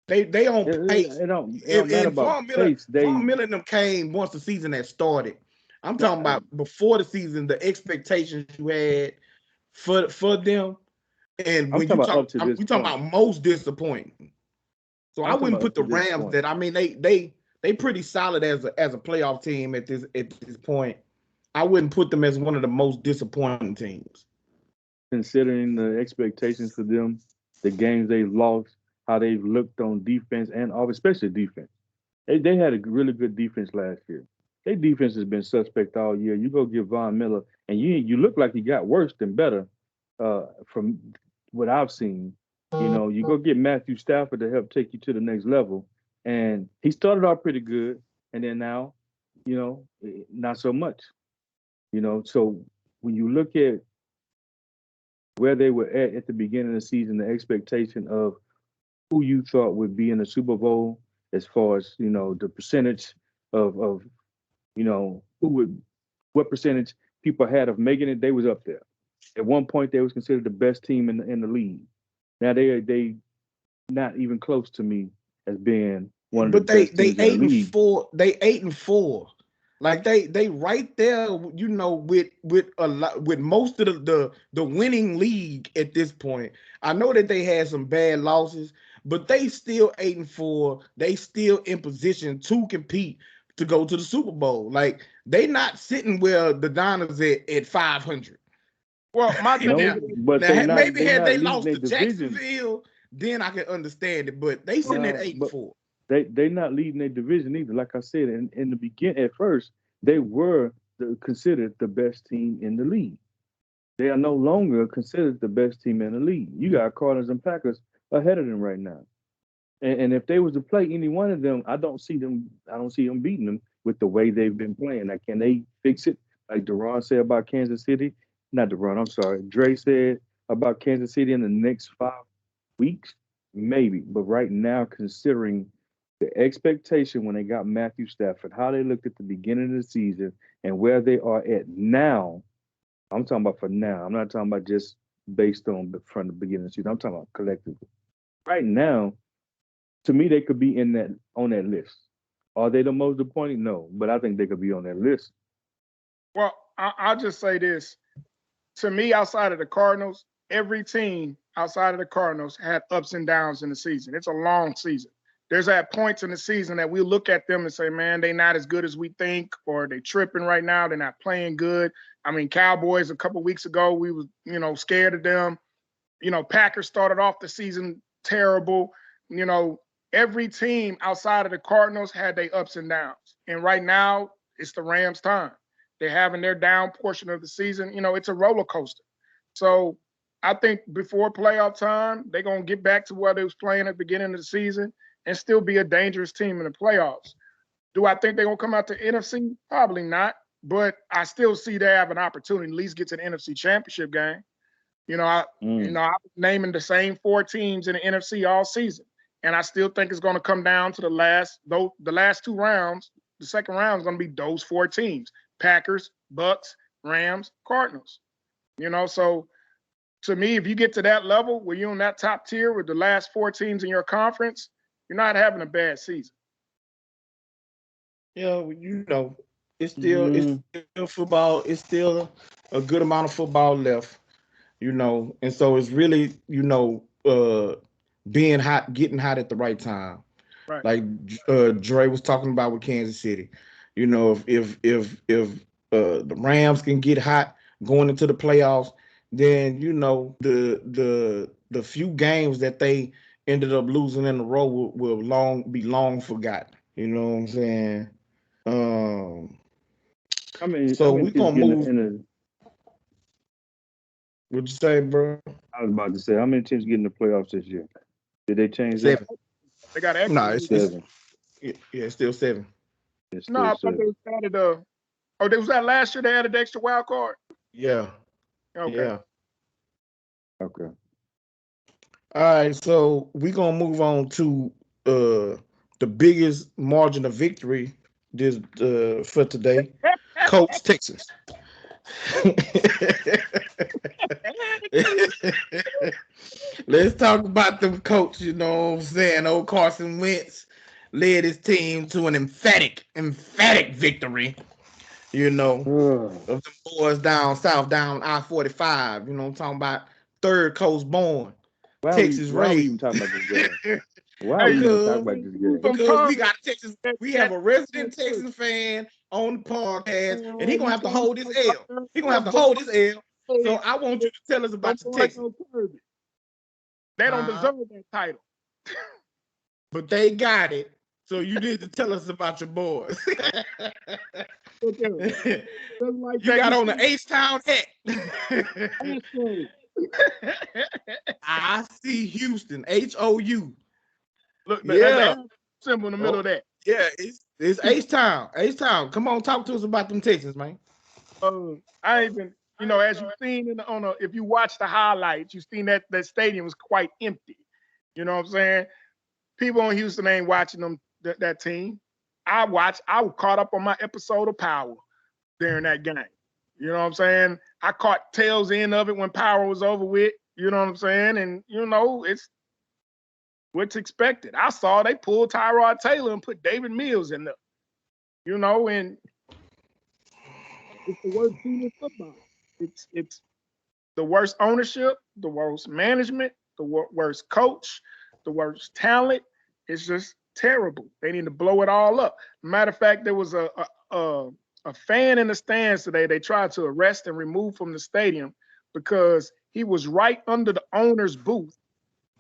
They on pace. It don't matter about pace. Von Miller and them came once the season had started. I'm talking about before the season, the expectations you had for them, and when we talking about most disappointing. So I wouldn't put the Rams that. I mean, they pretty solid as a playoff team at this point. I wouldn't put them as one of the most disappointing teams. Considering the expectations for them, the games they've lost, how they've looked on defense and especially defense. They had a really good defense last year. Their defense has been suspect all year. You go get Von Miller, and you look like he got worse than better from what I've seen. You go get Matthew Stafford to help take you to the next level. And he started off pretty good, and then now, not so much. So when you look at where they were at the beginning of the season, the expectation of who you thought would be in the Super Bowl, as far as the percentage of what percentage people had of making it, they was up there. At one point, they was considered the best team in the league. Now they not even close to me as being one of the best teams in the league. They 8-4. Like they right there, with most of the winning league at this point. I know that they had some bad losses, but they still 8-4. They still in position to compete to go to the Super Bowl. Like they not sitting where the Niners at 500. Well, maybe had they lost to Jacksonville, then I can understand it. But they sitting at 8-4. They not leading their division either. Like I said, in the beginning, at first, they were considered the best team in the league. They are no longer considered the best team in the league. You got Cardinals and Packers ahead of them right now. And if they was to play any one of them, I don't see them beating them with the way they've been playing. Like, can they fix it? Like Deron said about Kansas City. Not Deron, I'm sorry. Dre said about Kansas City in the next 5 weeks, maybe. But right now, considering the expectation when they got Matthew Stafford, how they looked at the beginning of the season, and where they are at now, I'm talking about for now. I'm not talking about just based on from the beginning of the season. I'm talking about collectively. Right now, to me, they could be on that list. Are they the most disappointing? No, but I think they could be on that list. Well, I'll just say this. To me, outside of the Cardinals, every team outside of the Cardinals had ups and downs in the season. It's a long season. there's at points in the season that we look at them and say, man, they not as good as we think, or they tripping right now. They're not playing good. I mean, Cowboys a couple weeks ago, we was, scared of them. Packers started off the season terrible. Every team outside of the Cardinals had their ups and downs. And right now, it's the Rams' time. They're having their down portion of the season. It's a roller coaster. So I think before playoff time, they're going to get back to where they was playing at the beginning of the season and still be a dangerous team in the playoffs. Do I think they're going to come out to NFC? Probably not. But I still see they have an opportunity to at least get to the NFC Championship game. I was naming the same 4 teams in the NFC all season. And I still think it's going to come down to the last 2 rounds. The second round is going to be those 4 teams: Packers, Bucks, Rams, Cardinals. So to me, if you get to that level where you're on that top tier with the last 4 teams in your conference, you're not having a bad season. Yeah, it's still football. It's still a good amount of football left, and so it's really, being hot, getting hot at the right time. Right. Like Dre was talking about with Kansas City. If the Rams can get hot going into the playoffs, then the few games that they ended up losing in a row will be long forgotten. You know what I'm saying? So we're gonna move. What'd you say, bro? I was about to say, how many teams get in the playoffs this year? Did they change 7. that? They got extra. No, it's 7. It's still 7. It's No, I still thought they 7. added was that last year they added the extra wild card? Yeah. Okay. Yeah. Okay. All right, so we're gonna move on to the biggest margin of victory for today. Colts, Texans. Let's talk about them Colts. You know what I'm saying? Old Carson Wentz led his team to an emphatic victory. Of the boys down south, down I-45. You know what I'm talking about? Third coast born. Texas why are we raised. even talking about this game? Why are we even talking about this game? Because we got Texas. We have a resident Texas fan on the podcast, and he's gonna have to hold his L. He's gonna have to hold his L. So I want you to tell us about the Texans. They don't deserve that title. But they got it. So you need to tell us about your boys. You got on the H-Town hat. I see Houston, H-O-U. Look, yeah, symbol in the middle of that. Yeah, it's H-Town. H-Town. Come on, talk to us about them Texans, man. I ain't been, as you've seen if you watch the highlights, you've seen that stadium was quite empty. You know what I'm saying? People in Houston ain't watching them that team. I was caught up on my episode of Power during that game. You know what I'm saying? I caught tails end of it when Power was over with. You know what I'm saying? And it's what's expected. I saw they pulled Tyrod Taylor and put David Mills in there. And it's the worst team in football. It's the worst ownership, the worst management, the worst coach, the worst talent. It's just terrible. They need to blow it all up. Matter of fact, there was a fan in the stands today. They tried to arrest and remove from the stadium because he was right under the owner's booth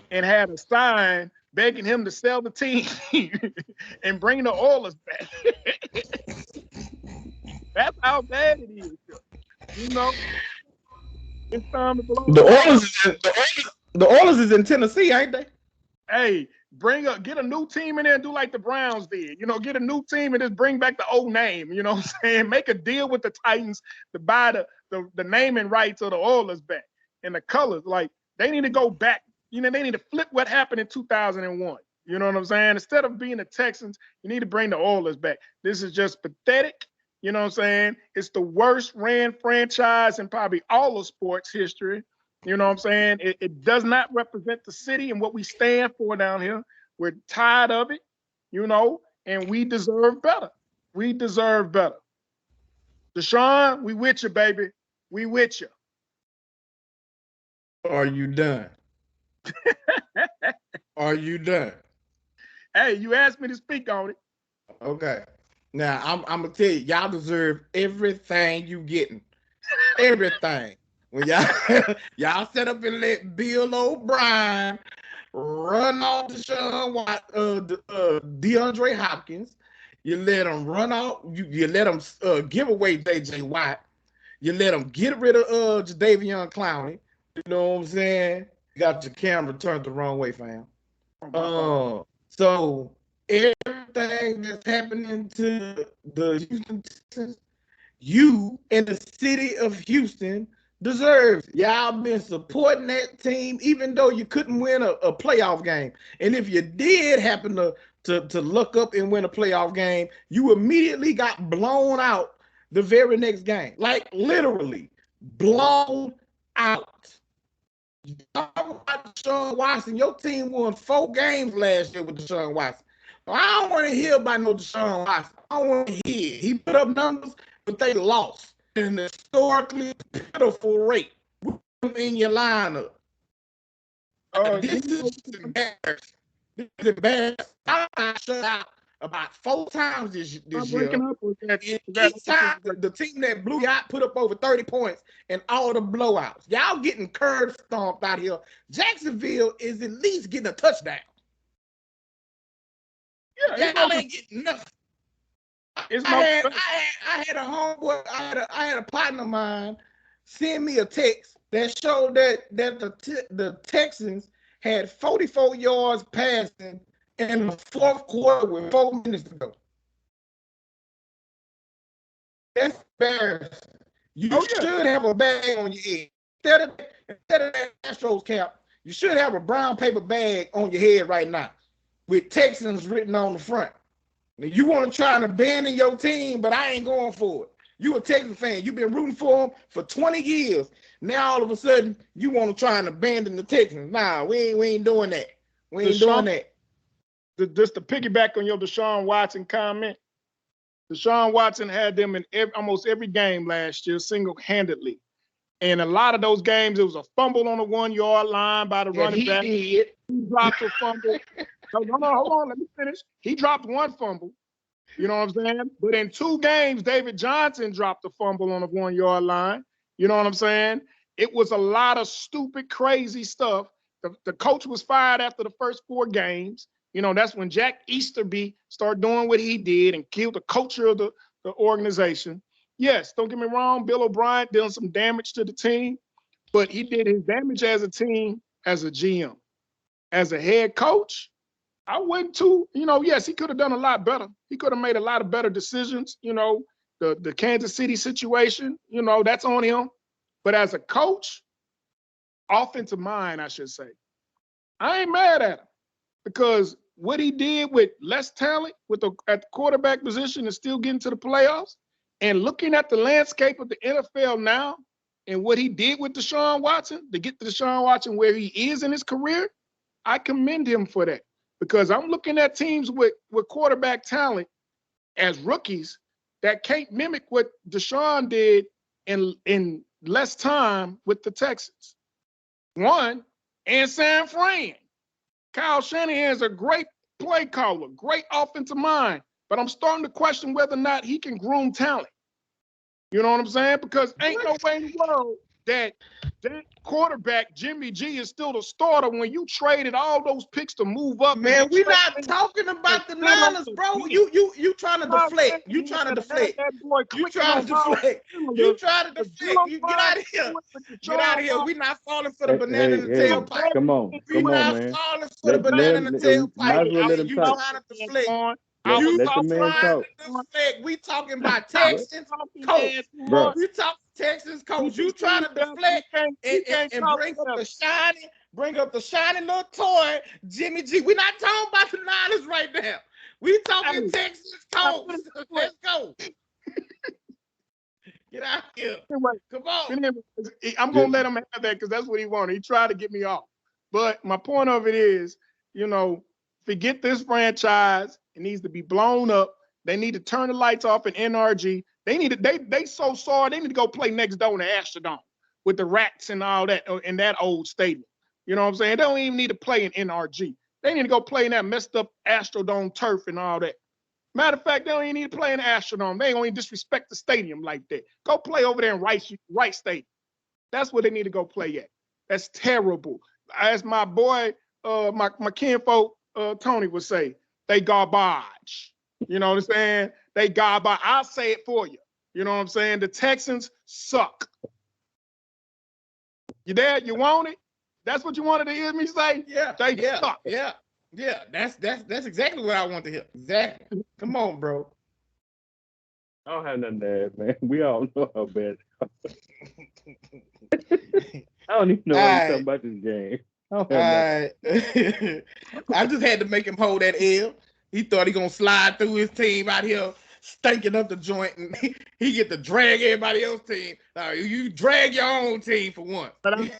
and had a sign begging him to sell the team and bring the Oilers back. That's how bad it is. It's time to blow. The Oilers is in Tennessee, ain't they? Hey, get a new team in there and do like the Browns did. Get a new team and just bring back the old name. You know what I'm saying? Make a deal with the Titans to buy the naming rights of the Oilers back and the colors. Like, they need to go back. They need to flip what happened in 2001. You know what I'm saying? Instead of being the Texans, you need to bring the Oilers back. This is just pathetic. You know what I'm saying? It's the worst ran franchise in probably all of sports history. You know what I'm saying? It does not represent the city and what we stand for down here. We're tired of it, and we deserve better. We deserve better. Deshaun, we with you, baby. We with you. Are you done? Are you done? Hey, you asked me to speak on it. Okay. Now I'm gonna tell you, y'all deserve everything you getting. Everything. When y'all set up and let Bill O'Brien run off Deshaun DeAndre Hopkins, you let him run off. You let him give away J.J. Watt. You let him get rid of Jadeveon Clowney. You know what I'm saying? You got your camera turned the wrong way, fam. So everything that's happening to the Houston Texans, you in the city of Houston deserves. Y'all been supporting that team, even though you couldn't win a playoff game. And if you did happen to look up and win a playoff game, you immediately got blown out the very next game. Like literally blown out. Deshaun Watson, your team won 4 games last year with Deshaun Watson. I don't want to hear about no Deshaun Watson. I don't want to hear. He put up numbers, but they lost at an historically pitiful rate in your lineup. This is embarrassing. This is embarrassing. I got shut out about 4 times this year. Each time the team that blew out put up over 30 points in all the blowouts. Y'all getting curb stomped out here. Jacksonville is at least getting a touchdown. Yeah, y'all ain't getting nothing. I had a homeboy, I had a partner of mine send me a text that showed that the Texans had 44 yards passing in the 4th quarter with 4 minutes to go. That's embarrassing. You should have a bag on your head. Instead of that Astros cap, you should have a brown paper bag on your head right now with Texans written on the front. Now, you want to try to abandon your team, but I ain't going for it. You a Texans fan. You've been rooting for them for 20 years. Now, all of a sudden, you want to try and abandon the Texans. Nah, we ain't doing that. We ain't doing that. Just to piggyback on your Deshaun Watson comment, Deshaun Watson had them in almost every game last year single-handedly. And a lot of those games, it was a fumble on the 1-yard line by the running back. He dropped a fumble. No, hold on, let me finish. He dropped 1 fumble. You know what I'm saying? But in 2 games, David Johnson dropped a fumble on the 1-yard line. You know what I'm saying? It was a lot of stupid, crazy stuff. The coach was fired after the first 4 games. You know, that's when Jack Easterby started doing what he did and killed the culture of the organization. Yes, don't get me wrong, Bill O'Brien did some damage to the team, but he did his damage as a team, as a GM. As a head coach, I went to, yes, he could have done a lot better. He could have made a lot of better decisions. The Kansas City situation, that's on him. But as a coach, offensive mind, I should say, I ain't mad at him because what he did with less talent at the quarterback position and still getting to the playoffs and looking at the landscape of the NFL now and what he did with Deshaun Watson to get to Deshaun Watson where he is in his career, I commend him for that. Because I'm looking at teams with quarterback talent as rookies that can't mimic what Deshaun did in less time with the Texans. One, and San Fran. Kyle Shanahan's a great play caller, great offensive mind, but I'm starting to question whether or not he can groom talent. You know what I'm saying? Because ain't no way in the world that quarterback, Jimmy G, is still the starter when you traded all those picks to move up. Man, we're not talking about the Niners, bro. You trying to deflect. You trying to deflect. You trying to deflect. You trying to deflect. You get out of here. Get out of here. We're not falling for the banana in the tailpipe. Come on, We're not man. falling for the banana in the tailpipe. Might as well let him You talk. trying to deflect. Let the man talk. We talking about Texans coach. Bro. We talking Texans coach. You trying to deflect and bring up the shiny little toy, Jimmy G. We're not talking about the Niners right now. We talking Texans coach. Let's go. Get out here. Come on. I'm gonna let him have that because that's what he wanted. He tried to get me off. But my point of it is, forget this franchise. It needs to be blown up. They need to turn the lights off in NRG. They so sorry. They need to go play next door in the Astrodome with the rats and all that in that old stadium. You know what I'm saying? They don't even need to play in NRG. They need to go play in that messed up Astrodome turf and all that. Matter of fact, they don't even need to play in the Astrodome. They ain't gonna even disrespect the stadium like that. Go play over there in Wright State. That's where they need to go play at. That's terrible. As my boy, my kinfolk, Tony would say, they garbage. You know what I'm saying? They garbage. I'll say it for you. You know what I'm saying? The Texans suck. You there? You want it? That's what you wanted to hear me say? Yeah. They suck. Yeah. That's exactly what I want to hear. Exactly. Come on, bro. I don't have nothing to add, man. We all know how bad. I don't even know what you're talking about this game. I just had to make him hold that L. He thought he gonna slide through his team out here, stinking up the joint, and he get to drag everybody else's team. You drag your own team for once. But I'm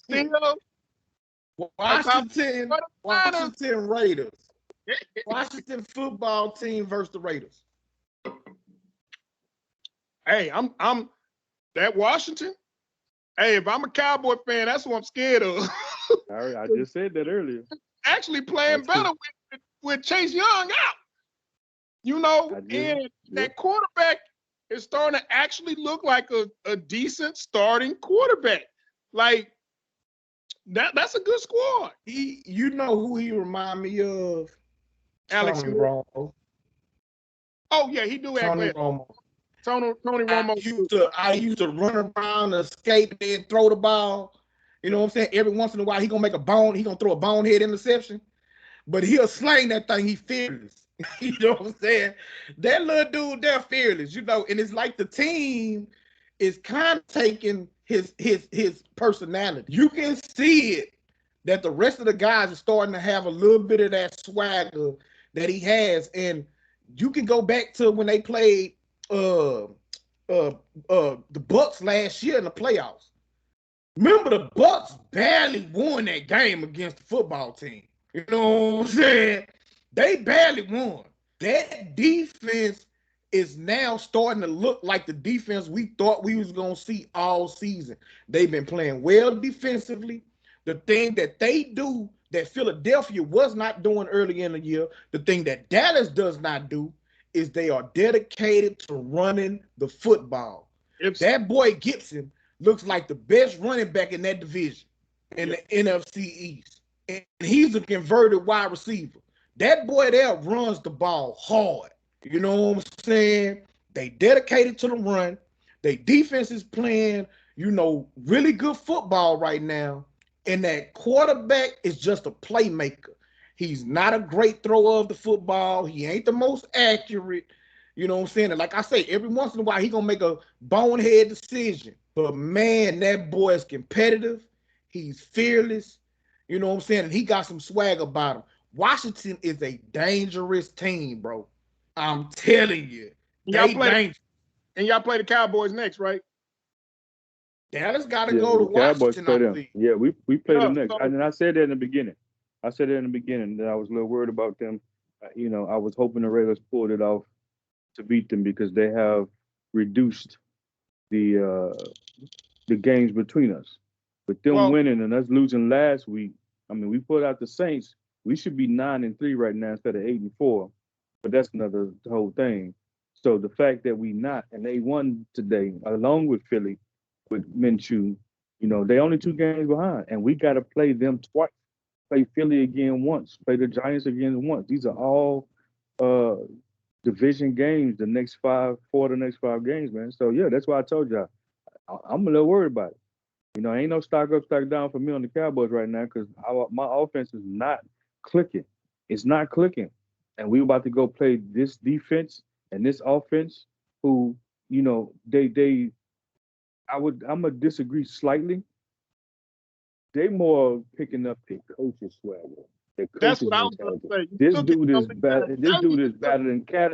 still Washington Raiders. Washington football team versus the Raiders. Hey, I'm that Washington. Hey, if I'm a Cowboy fan, that's what I'm scared of. I just said that earlier. Actually playing better with Chase Young out. You know, and that quarterback is starting to actually look like a decent starting quarterback. Like that's a good squad. You know who he remind me of? Alex Romo. Oh yeah, he do act Tony well. Romo. Tony Romo. I used to run around, escape, and throw the ball. You know what I'm saying? Every once in a while, he gonna throw a bonehead interception, but he'll slang that thing. He fearless. You know what I'm saying? That little dude, they're fearless. You know, and it's like the team is kind of taking his personality. You can see it that the rest of the guys are starting to have a little bit of that swagger that he has, and you can go back to when they played the Bucks last year in the playoffs. Remember, the Bucks barely won that game against the football team. You know what I'm saying? They barely won. That defense is now starting to look like the defense we thought we was going to see all season. They've been playing well defensively. The thing that they do that Philadelphia was not doing early in the year, the thing that Dallas does not do, is they are dedicated to running the football. That boy Gibson looks like the best running back in that division in the NFC East. And he's a converted wide receiver. That boy there runs the ball hard. You know what I'm saying? They dedicated to the run. Their defense is playing, really good football right now. And that quarterback is just a playmaker. He's not a great thrower of the football. He ain't the most accurate. You know what I'm saying? And like I say, every once in a while, he's going to make a bonehead decision. But, man, that boy is competitive. He's fearless. You know what I'm saying? And he got some swag about him. Washington is a dangerous team, bro. I'm telling you. And y'all play the Cowboys next, right? Dallas got to go to Washington, I believe. Yeah, we play them next. And I said that in the beginning. That I was a little worried about them. I was hoping the Raiders pulled it off to beat them because they have reduced the games between us. With them winning and us losing last week, we put out the Saints. We should be 9-3 right now instead of 8-4. But that's another whole thing. So the fact that we not, and they won today, along with Philly, with Minshew, they only 2 games behind, and we got to play them twice. Play Philly again once. Play the Giants again once. These are all division games. The next 5 games, man. So yeah, that's why I told y'all I'm a little worried about it. Ain't no stock up, stock down for me on the Cowboys right now because my offense is not clicking. It's not clicking, and we about to go play this defense and this offense. Who I'm gonna disagree slightly. They more picking up the coach's swagger. That's what I was going to say. This dude is better than cat.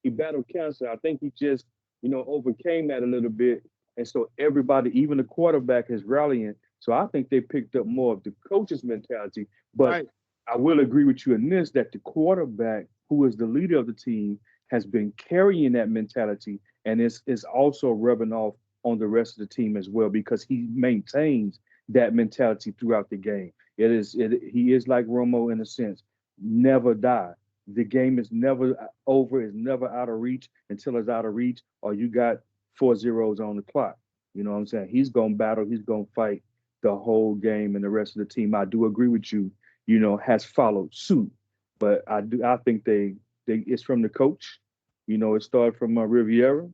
He battled cancer. I think he just, overcame that a little bit. And so everybody, even the quarterback, is rallying. So I think they picked up more of the coach's mentality. But I will agree with you in this, that the quarterback, who is the leader of the team, has been carrying that mentality and is also rubbing off on the rest of the team as well because he maintains that mentality throughout the game. He is like Romo in a sense. never die. The game is never over, it's never out of reach until it's out of reach, or you got 4 zeros on the clock. You know what I'm saying? He's gonna battle, he's gonna fight the whole game, and the rest of the team, I do agree with you, has followed suit. But I think they it's from the coach. It started from Riviera,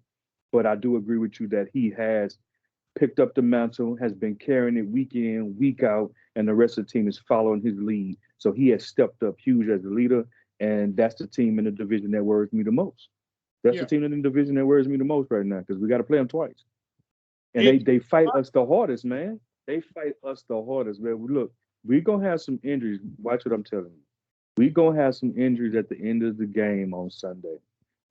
but I do agree with you that he has picked up the mantle, has been carrying it week in, week out, and the rest of the team is following his lead. So he has stepped up huge as a leader, and that's the team in the division that worries me the most. That's the team in the division that worries me the most right now, because we got to play them twice. And they fight us the hardest, man. They fight us the hardest, man. Look, we're going to have some injuries. Watch what I'm telling you. We're going to have some injuries at the end of the game on Sunday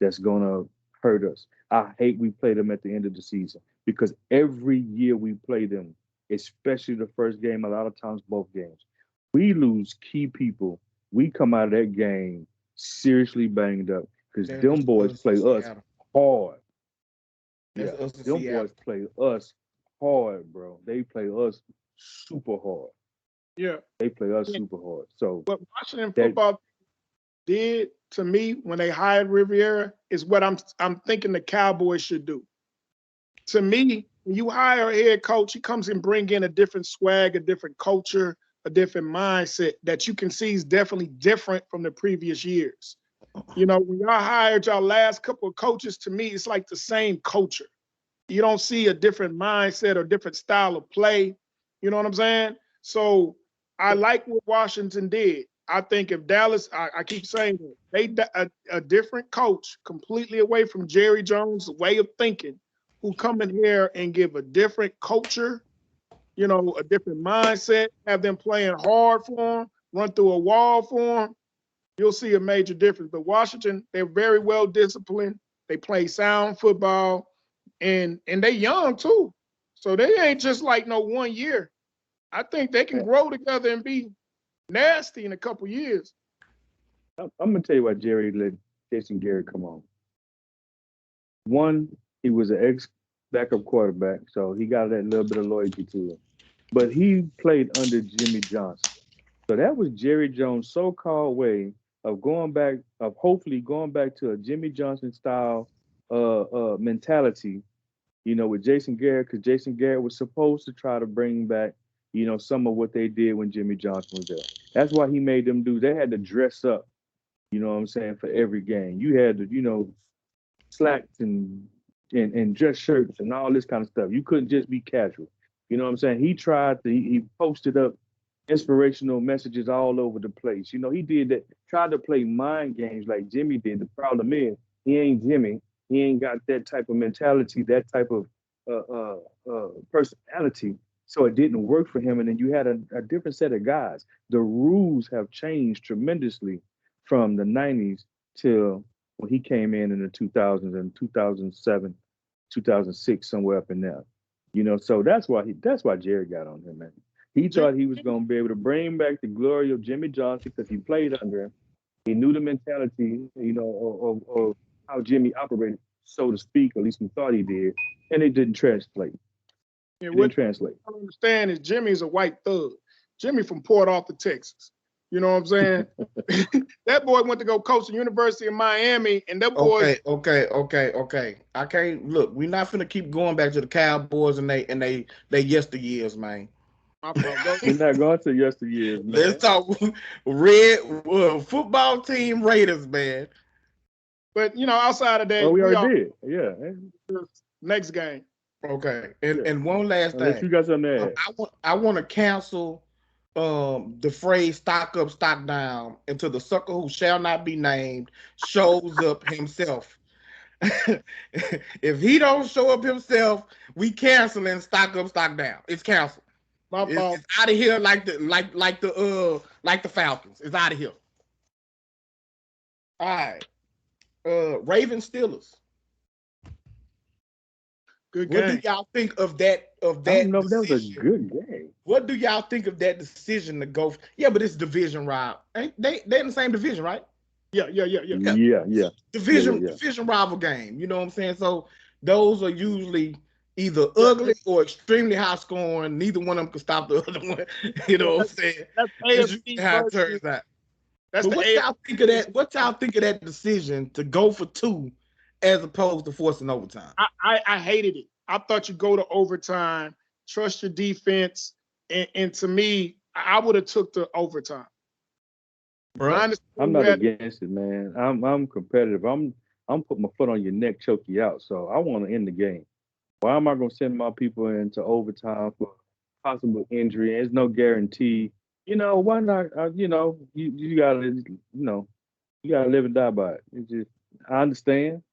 that's going to hurt us. I hate we play them at the end of the season, because every year we play them, especially the first game, a lot of times both games, we lose key people. We come out of that game seriously banged up, because them boys play us hard. Yeah, them boys play us hard, bro. They play us super hard. Yeah. They play us super hard. So what Washington football did to me when they hired Riviera is what I'm thinking the Cowboys should do. To me, when you hire a head coach, he comes and bring in a different swag, a different culture, a different mindset that you can see is definitely different from the previous years. When y'all hired y'all last couple of coaches, to me, it's like the same culture. You don't see a different mindset or different style of play. You know what I'm saying? So I like what Washington did. I think if Dallas, I keep saying it, a different coach, completely away from Jerry Jones' way of thinking, who come in here and give a different culture, a different mindset, have them playing hard for them, run through a wall for them, you'll see a major difference. But Washington, they're very well disciplined. They play sound football, and they young too. So they ain't just like no 1 year. I think they can grow together and be nasty in a couple years. I'm gonna tell you why Jerry let Jason Garrett come on. One, he was an ex-backup quarterback, so he got that little bit of loyalty to him. But he played under Jimmy Johnson. So that was Jerry Jones' so-called way of hopefully going back to a Jimmy Johnson style mentality, with Jason Garrett, because Jason Garrett was supposed to try to bring back, some of what they did when Jimmy Johnson was there. That's why he made them they had to dress up, you know what I'm saying, for every game. You had to, slacks and dress shirts and all this kind of stuff. You couldn't just be casual. You know what I'm saying? He posted up inspirational messages all over the place. He did that, tried to play mind games like Jimmy did. The problem is, he ain't Jimmy. He ain't got that type of mentality, that type of personality. So it didn't work for him. And then you had a different set of guys. The rules have changed tremendously from the 90s till when he came in the 2000s and 2007, 2006, somewhere up in there. So that's why Jerry got on him, man. He thought he was going to be able to bring back the glory of Jimmy Johnson because he played under him. He knew the mentality, of how Jimmy operated, so to speak, at least we thought he did, and it didn't translate. I don't understand is Jimmy's a white thug. Jimmy from Port Arthur, Texas. You know what I'm saying? That boy went to go coach the University of Miami, and that boy. Okay. I can't look. We're not finna keep going back to the Cowboys and they yesteryears, man. We're not going to yesteryears, man. Let's talk red football team Raiders, man. But outside of that, we already did. Yeah. Next game. Okay, and one last thing. You got something to add. I want to cancel the phrase "stock up, stock down" until the sucker who shall not be named shows up himself. If he don't show up himself, we canceling stock up, stock down. It's canceled. It's out of here like the Falcons. It's out of here. All right. Ravens Steelers. Good game. What do y'all think of that? I don't know if that was a good game. What do y'all think of that decision to go? Yeah, but it's division rival. They in the same division, right? Yeah. Division rival game. You know what I'm saying? So those are usually either ugly or extremely high scoring. Neither one of them can stop the other one. You know what I'm saying? That's That's But the what AFC. y'all think of that? What y'all think of that decision to go for 2 as opposed to forcing overtime? I hated it. I thought you go to overtime, trust your defense, and to me, I would have took the overtime. I Bro, understand I'm you not had- against it, man. I'm competitive. I'm putting my foot on your neck, choke you out. So I want to end the game. Why am I going to send my people into overtime for possible injury? There's no guarantee. Why not? You gotta, you gotta live and die by it. It's just, I understand.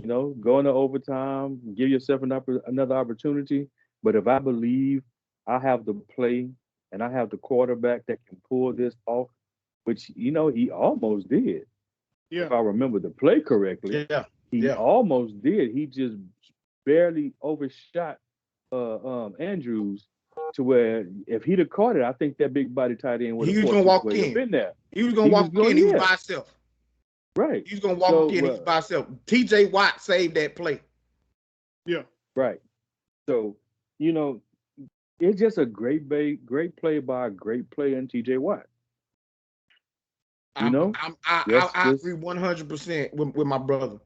Go into overtime, give yourself another opportunity. But if I believe I have the play and I have the quarterback that can pull this off, which he almost did. yeah. If I remember the play correctly, yeah, he yeah. almost did. He just barely overshot Andrews to where if he'd have caught it, I think that big body tight end would He have was forced gonna his walk way up in. in there. He was gonna He was walk going, in. He was yeah, by himself. right. He was gonna So, walk in. He was by himself. T.J. Watt saved that play. Yeah. right. So, it's just a great play by a great player in T.J. Watt. I agree 100% with my brother.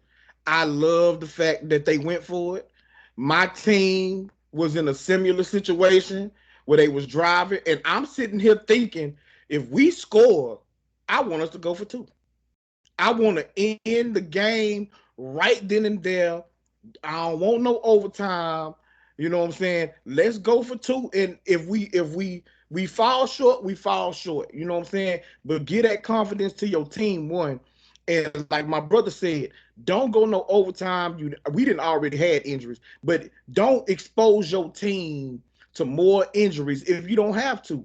I love the fact that they went for it. My team was in a similar situation where they was driving, and I'm sitting here thinking, if we score, I want us to go for 2. I want to end the game right then and there. I don't want no overtime. You know what I'm saying? Let's go for 2. And if we fall short, we fall short. You know what I'm saying? But get that confidence to your team, one. And like my brother said, don't go no overtime. We didn't already had injuries, but don't expose your team to more injuries if you don't have to.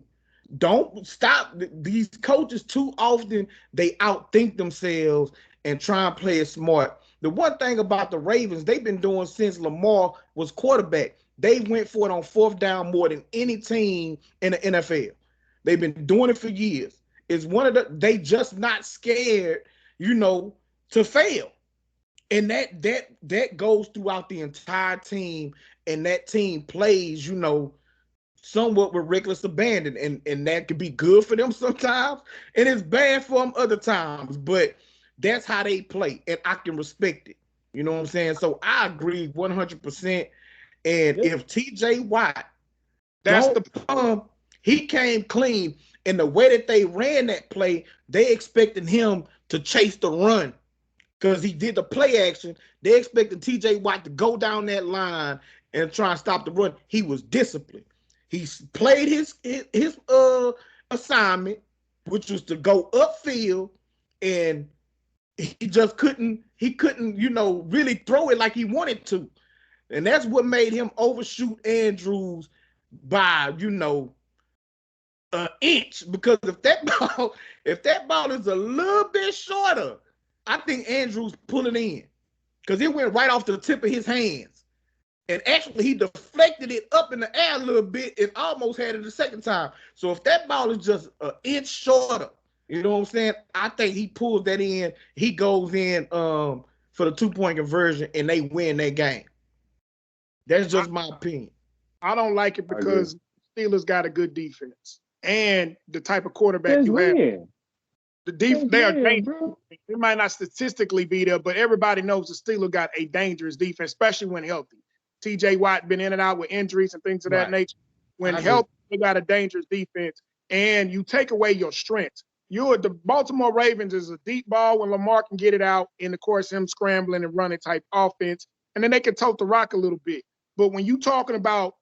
Don't stop these coaches too often. They outthink themselves and try and play it smart. The one thing about the Ravens, they've been doing since Lamar was quarterback. They went for it on 4th down more than any team in the NFL. They've been doing it for years. It's they just not scared, to fail. And that goes throughout the entire team, and that team plays, somewhat with reckless abandon, and that could be good for them sometimes, and it's bad for them other times. But that's how they play, and I can respect it. You know what I'm saying? So I agree 100%. And if T.J. Watt That's the he came clean, and the way that they ran that play, they expected him to chase the run because he did the play action. They expected T.J. Watt to go down that line and try and stop the run. He was disciplined. He played his assignment, which was to go upfield, and he just couldn't really throw it like he wanted to. And that's what made him overshoot Andrews by, an inch. Because if that ball is a little bit shorter, I think Andrews pull it in. Because it went right off the tip of his hands. And actually, he deflected it up in the air a little bit and almost had it the second time. So if that ball is just an inch shorter, you know what I'm saying? I think he pulls that in. He goes in for the 2-point conversion, and they win that game. That's just my opinion. I don't like it because Steelers got a good defense and the type of quarterback Since you have. when? They are dangerous. They might not statistically be there, but everybody knows the Steelers got a dangerous defense, especially when healthy. T.J. Watt been in and out with injuries and things of that nature. When healthy, they got a dangerous defense, and you take away your strengths. The Baltimore Ravens is a deep ball when Lamar can get it out, and of course him scrambling and running type offense, and then they can tote the rock a little bit. But when you talking about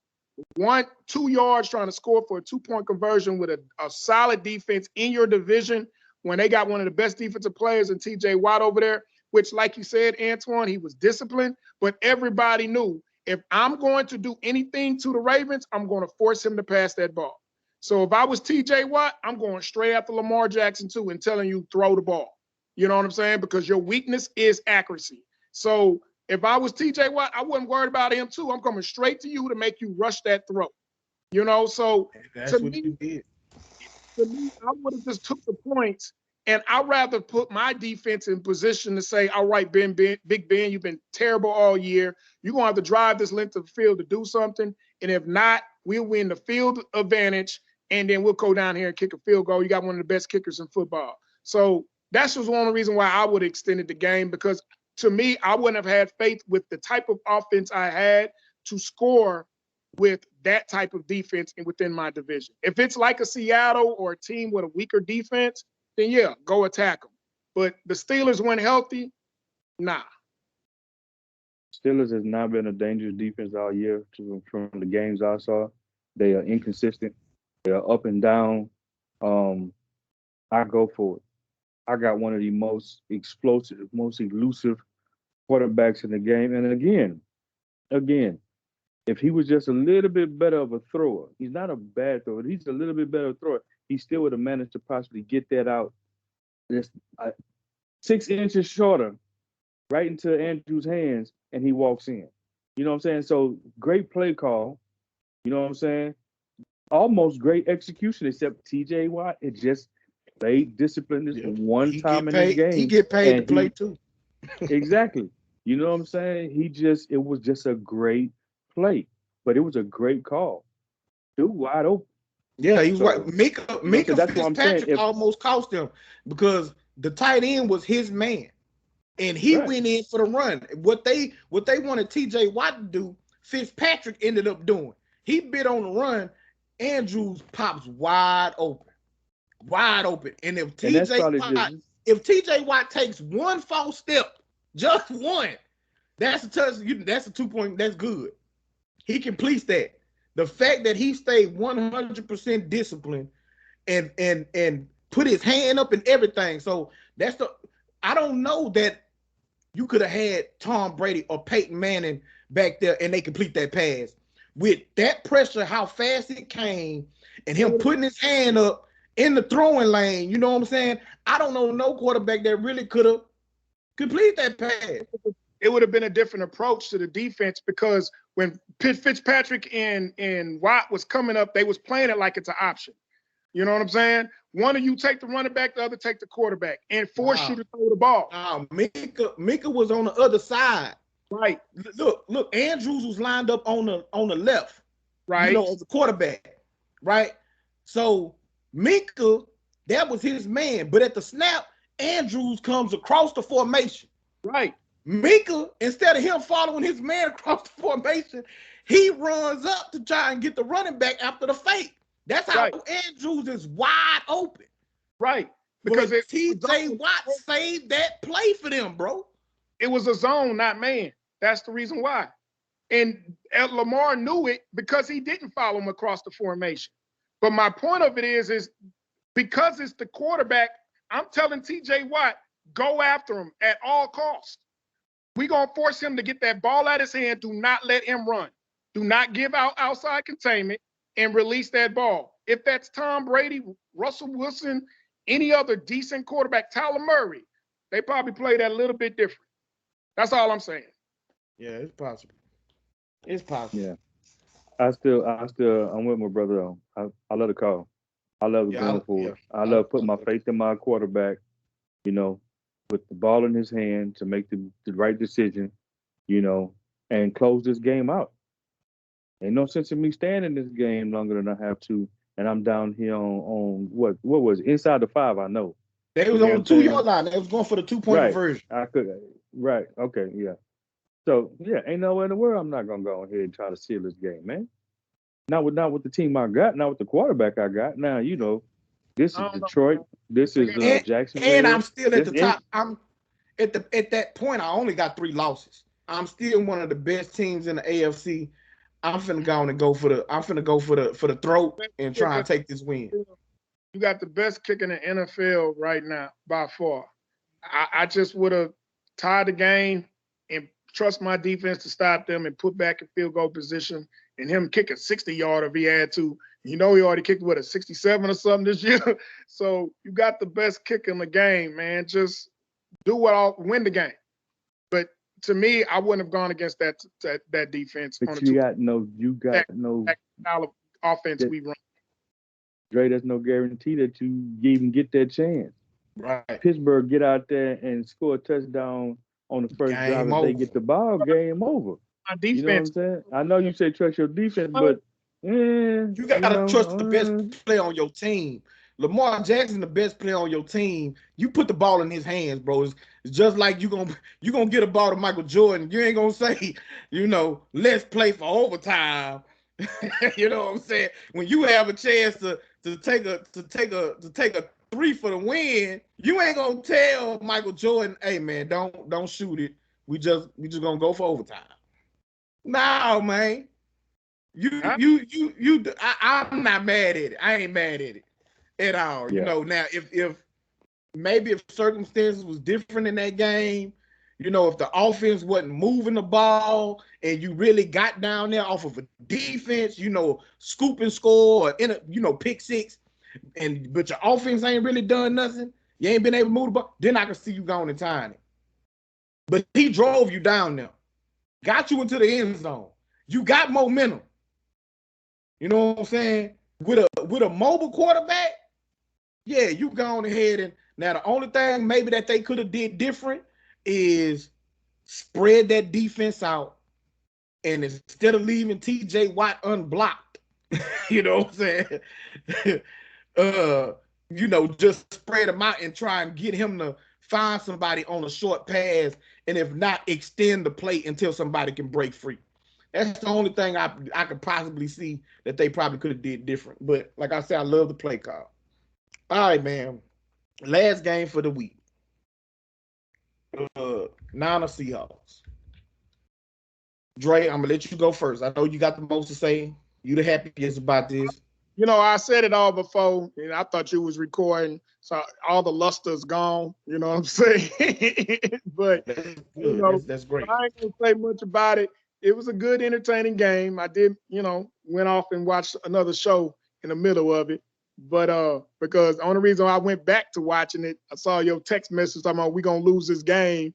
1-2 yards trying to score for a 2-point conversion with a solid defense in your division, when they got one of the best defensive players in T.J. Watt over there, which, like you said, Antoine, he was disciplined, but everybody knew if I'm going to do anything to the Ravens, I'm going to force him to pass that ball. So if I was T.J. Watt, I'm going straight after Lamar Jackson too and telling you throw the ball. You know what I'm saying? Because your weakness is accuracy. So if I was T.J. Watt, I wasn't worried about him too. I'm coming straight to you to make you rush that throw. So that's what you did. To me, I would have just took the points, and I'd rather put my defense in position to say, all right, Big Ben, you've been terrible all year. You're going to have to drive this length of the field to do something, and if not, we'll win the field advantage, and then we'll go down here and kick a field goal. You got one of the best kickers in football. So that's just one of the reasons why I would have extended the game, because to me, I wouldn't have had faith with the type of offense I had to score with that type of defense and within my division. If it's like a Seattle or a team with a weaker defense, then yeah, go attack them. But the Steelers, when healthy, nah. Steelers has not been a dangerous defense all year from the games I saw. They are inconsistent. They are up and down. I go for it. I got one of the most explosive, most elusive quarterbacks in the game. And again, if he was just a little bit better of a thrower, he's not a bad thrower. He's a little bit better thrower. He still would have managed to possibly get that out just 6 inches shorter, right into Andrew's hands, and he walks in. You know what I'm saying? So great play call. You know what I'm saying? Almost great execution, except TJ Watt. It just played discipline this one time in the game. He get paid to play too. Exactly. You know what I'm saying? It was just a great play, but it was a great call. Dude, wide open. Yeah, he was right. Mika that's what I'm saying. Fitzpatrick almost cost him because the tight end was his man, and he went in for the run. What they wanted TJ Watt to do, Fitzpatrick ended up doing. He bit on the run. Andrews pops wide open. And if TJ Watt takes one false step, just one, that's a touch. That's a 2 point. That's good. He completes that. The fact that he stayed 100% disciplined and put his hand up and everything. So I don't know that you could have had Tom Brady or Peyton Manning back there and they complete that pass. With that pressure, how fast it came, and him putting his hand up in the throwing lane, you know what I'm saying? I don't know no quarterback that really could have completed that pass. It would have been a different approach to the defense, because when Fitzpatrick and Watt was coming up, they was playing it like it's an option. You know what I'm saying? One of you take the running back, the other take the quarterback, and force you to throw the ball. Mika was on the other side. Right. Look, Andrews was lined up on the left. Right. You know, as a quarterback. Right. So Mika, that was his man. But at the snap, Andrews comes across the formation. Right. Mika, instead of him following his man across the formation, he runs up to try and get the running back after the fake. That's how Andrews is wide open. Right. Because TJ Watt saved that play for them, bro. It was a zone, not man. That's the reason why. And Lamar knew it because he didn't follow him across the formation. But my point of it is because it's the quarterback, I'm telling TJ Watt, go after him at all costs. We're going to force him to get that ball out of his hand. Do not let him run. Do not give out outside containment and release that ball. If that's Tom Brady, Russell Wilson, any other decent quarterback, Tyler Murray, they probably play that a little bit different. That's all I'm saying. Yeah, it's possible. It's possible. Yeah. I'm with my brother though. I love the call. I love going for it. I love putting my faith in my quarterback, you know, with the ball in his hand to make the right decision, you know, and close this game out. Ain't no sense in me staying in this game longer than I have to, and I'm down here on what was it? Inside the 5, I know. They was on the 2-yard line. They was going for the 2-point conversion. Right. Okay. Yeah. So yeah, ain't nowhere in the world I'm not gonna go ahead and try to seal this game, man. Not with the team I got, not with the quarterback I got. Now you know, this is Detroit. This is Jacksonville. And I'm still at the top. I'm at that point. I only got 3 losses. I'm still one of the best teams in the AFC. I'm finna go for the throat and try and take this win. You got the best kick in the NFL right now by far. I just would have tied the game and trust my defense to stop them and put back in field goal position, and him kick a 60-yard if he had to. You know he already kicked, a 67 or something this year? So you got the best kick in the game, man. Just win the game. But to me, I wouldn't have gone against that defense. But you got no style of offense we run. Dre, there's no guarantee that you even get that chance. Right. Pittsburgh get out there and score a touchdown on the first drive. If they get the ball, game over. My defense. You know what I'm saying? I know you say trust your defense, but you gotta trust the best player on your team. Lamar Jackson, the best player on your team. You put the ball in his hands, bro. It's just like you gonna get a ball to Michael Jordan. You ain't gonna say, let's play for overtime. You know what I'm saying? When you have a chance to take a three for the win, you ain't gonna tell Michael Jordan, hey man, don't shoot it. We just gonna go for overtime. No, man. I'm not mad at it. I ain't mad at it at all. Yeah. Now if circumstances was different in that game, if the offense wasn't moving the ball and you really got down there off of a defense, scoop and score or pick six, but your offense ain't really done nothing, you ain't been able to move the ball, then I can see you going and tying it. But he drove you down there, got you into the end zone. You got momentum. You know what I'm saying? With a mobile quarterback, yeah, you gone ahead and now the only thing maybe that they could have did different is spread that defense out, and instead of leaving TJ Watt unblocked, you know what I'm saying? Just spread him out and try and get him to find somebody on a short pass, and if not, extend the play until somebody can break free. That's the only thing I could possibly see that they probably could have did different. But like I said, I love the play call. All right, man. Last game for the week. Niners Seahawks. Dre, I'm gonna let you go first. I know you got the most to say. You the happiest about this. I said it all before, and I thought you was recording, so all the luster's gone. You know what I'm saying? But That's good. That's great. I ain't gonna say much about it. It was a good, entertaining game. I did, went off and watched another show in the middle of it. But because the only reason I went back to watching it, I saw your text message talking about we gonna lose this game.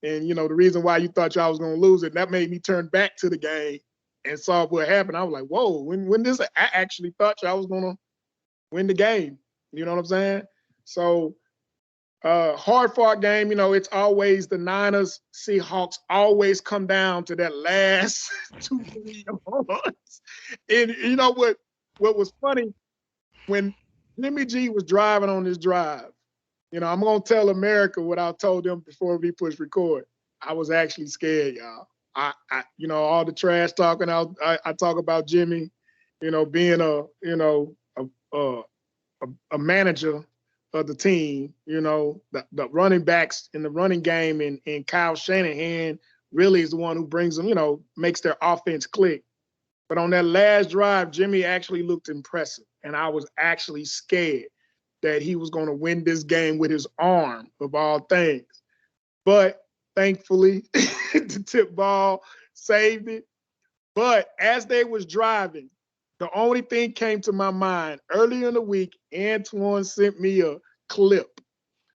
And the reason why you thought y'all was gonna lose it, that made me turn back to the game and saw what happened. I was like, whoa, when this I actually thought y'all was gonna win the game. You know what I'm saying? So hard fought game, it's always the Niners, Seahawks always come down to that last 2-3 yards. And what was funny, when Jimmy G was driving on this drive, I'm gonna tell America what I told them before we push record. I was actually scared, y'all. I all the trash talking I talk about Jimmy, being a manager of the team, the running backs in the running game, and Kyle Shanahan really is the one who brings them, makes their offense click. But on that last drive, Jimmy actually looked impressive, and I was actually scared that he was going to win this game with his arm, of all things. But thankfully, the tip ball saved it. But as they was driving, the only thing came to my mind. Earlier in the week, Antoine sent me a clip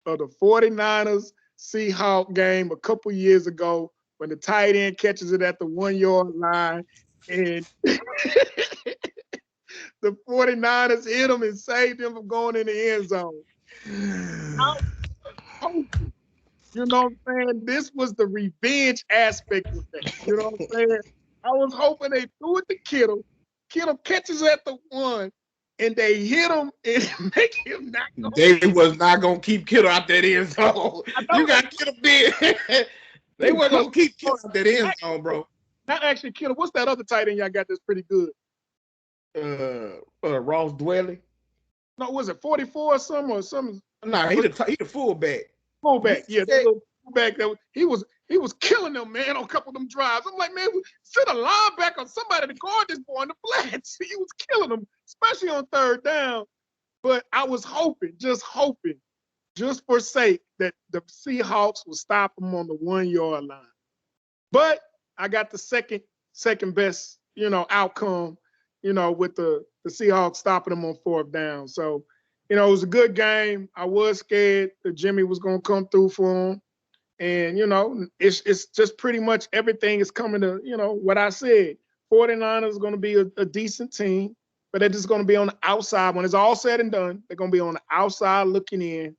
of the 49ers Seahawks game a couple years ago when the tight end catches it at the 1-yard line, and the 49ers hit him and saved him from going in the end zone. I was hoping, you know what I'm saying? This was the revenge aspect of that. You know what I'm saying? I was hoping they threw it to Kittle. Kittle catches at the 1, and they hit him and make him not go. They was not gonna keep Kittle out that end zone. You got Kittle big. They weren't gonna keep Kittle out that end zone, bro. Not actually Kittle. What's that other tight end y'all got that's pretty good? Ross Dwelly. No, was it 44 or something or something? Nah, he the fullback. Fullback, yeah, that little fullback he was killing them, man, on a couple of them drives. I'm like, man, send a linebacker, somebody to guard this boy in the flats. He was killing them, especially on third down. But I was hoping, just for sake, that the Seahawks would stop him on the 1-yard line. But I got the second best, outcome, with the Seahawks stopping them on 4th down. So, it was a good game. I was scared that Jimmy was going to come through for him. And, it's just pretty much everything is coming to, what I said. 49ers is going to be a decent team, but they're just going to be on the outside. When it's all said and done, they're going to be on the outside looking in,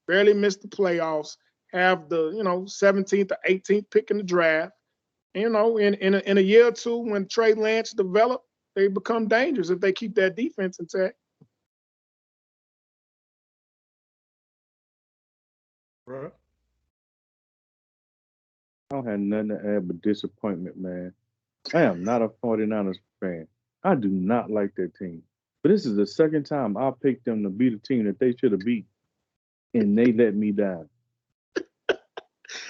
barely miss the playoffs, have the, 17th or 18th pick in the draft. In a year or two, when Trey Lance develop, they become dangerous if they keep that defense intact. bro. I don't have nothing to add but disappointment, man. I am not a 49ers fan. I do not like that team. But this is the second time I picked them to beat a team that they should have beat, and they let me down.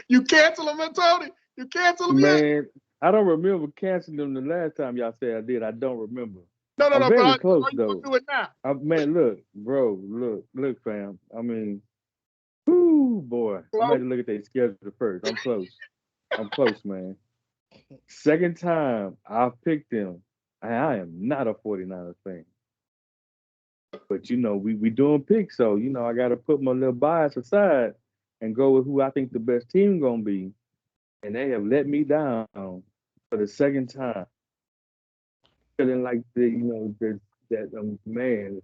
You cancel them, Tony? You cancel them yet? Man, I don't remember canceling them the last time y'all said I did. I don't remember. No, I'm but very close, are you though. gonna do it now? Man, look, bro, look, fam. I mean, whoo, boy. I'm going to look at their schedule first. I'm close, man. Second time I picked them, and I am not a 49ers fan. But, we doing picks, so, I got to put my little bias aside and go with who I think the best team going to be. And they have let me down for the second time. Feeling like man,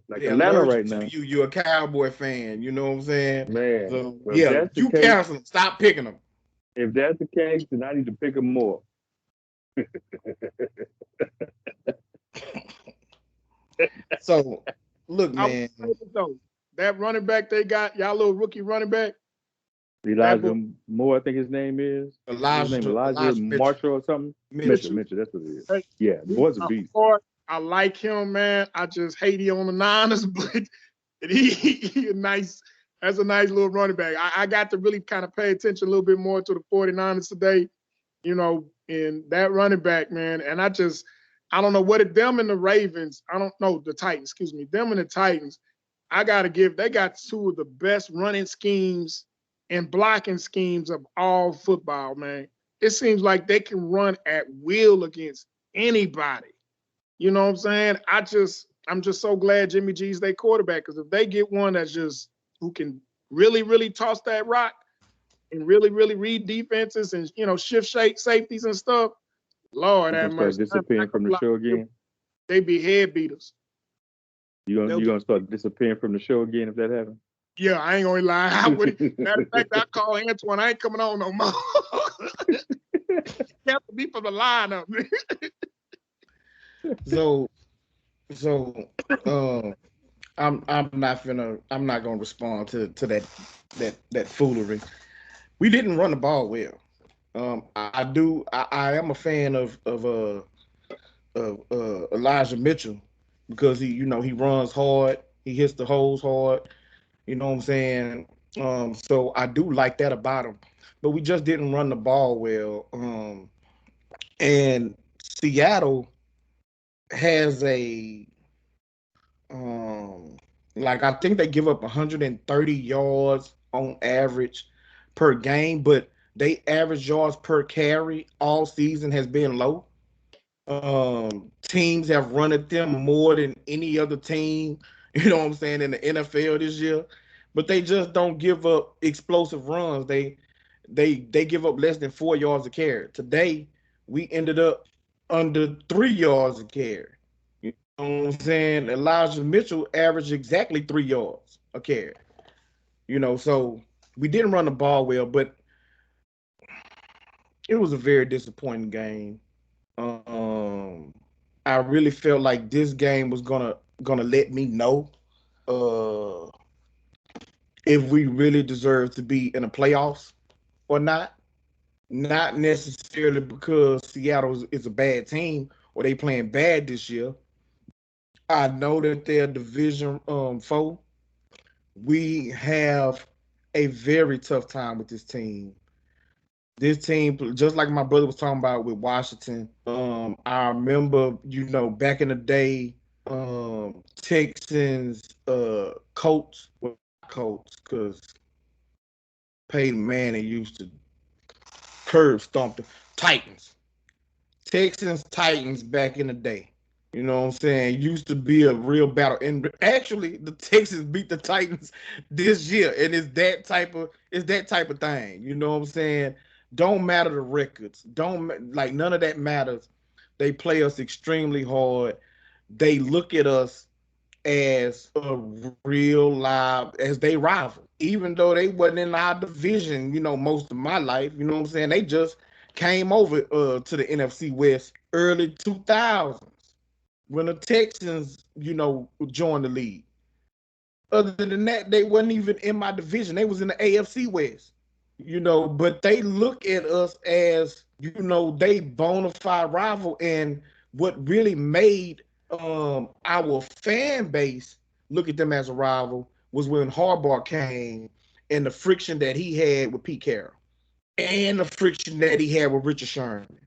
like They're Atlanta allergic right to now. you're a Cowboy fan, you know what I'm saying? Man, So well, if yeah, that's the you case, cancel them. Stop picking them. if that's the case, then I need to pick them more. So look, I man. will say this, though. That running back they got, y'all little rookie running back. Elijah Moore, I think his name is. His name Elijah Marshall or something. Mitchell, that's what it is. Hey, Yeah, the boy's a beast. I like him, man. I just hate he on the Niners, but he a nice. That's a nice little running back. I got to really kind of pay attention a little bit more to the 49ers today, and that running back, man. And I don't know what them and the Ravens. I don't know the Titans. Excuse me, them and the Titans. They got two of the best running schemes and blocking schemes of all football, man. It seems like they can run at will against anybody. You know what I'm saying? I'm just so glad Jimmy G's their quarterback, because if they get one that's just who can really, really toss that rock and really, really read defenses and shift shape safeties and stuff, Lord have mercy. Disappearing from the show again. They be head beaters. You gonna start disappearing from the show again if that happens? Yeah, I ain't gonna lie. Matter of fact, I call Antoine. I ain't coming on no more. Cancel me from the lineup. So I'm not gonna respond to that foolery. We didn't run the ball well. I am a fan of Elijah Mitchell, because he runs hard, he hits the holes hard, you know what I'm saying? So I do like that about him, but we just didn't run the ball well. And Seattle has a I think they give up 130 yards on average per game, but they average yards per carry all season has been low. Teams have run at them more than any other team, you know what I'm saying, in the NFL this year, but they just don't give up explosive runs. They give up less than 4 yards a carry. Today, we ended up under 3 yards a carry. You know what I'm saying? Elijah Mitchell averaged exactly 3 yards a carry. So we didn't run the ball well, but it was a very disappointing game. I really felt like this game was gonna let me know if we really deserve to be in the playoffs or not. Not necessarily because Seattle is a bad team or they playing bad this year. I know that they're division foe. We have a very tough time with this team. This team, just like my brother was talking about with Washington, I remember, back in the day, Texans, Colts, because Peyton Manning used to curb stomp the Titans. Texans, Titans back in the day. You know what I'm saying? Used to be a real battle. And actually, the Texans beat the Titans this year. And it's that type of thing. You know what I'm saying? Don't matter the records. None of that matters. They play us extremely hard. They look at us as a real live, as they rival. Even though they wasn't in our division, most of my life, you know what I'm saying? They just came over to the NFC West early 2000s when the Texans, joined the league. Other than that, they wasn't even in my division. They was in the AFC West. But they look at us as, they bona fide rival. And what really made our fan base look at them as a rival was when Harbaugh came and the friction that he had with Pete Carroll and the friction that he had with Richard Sherman.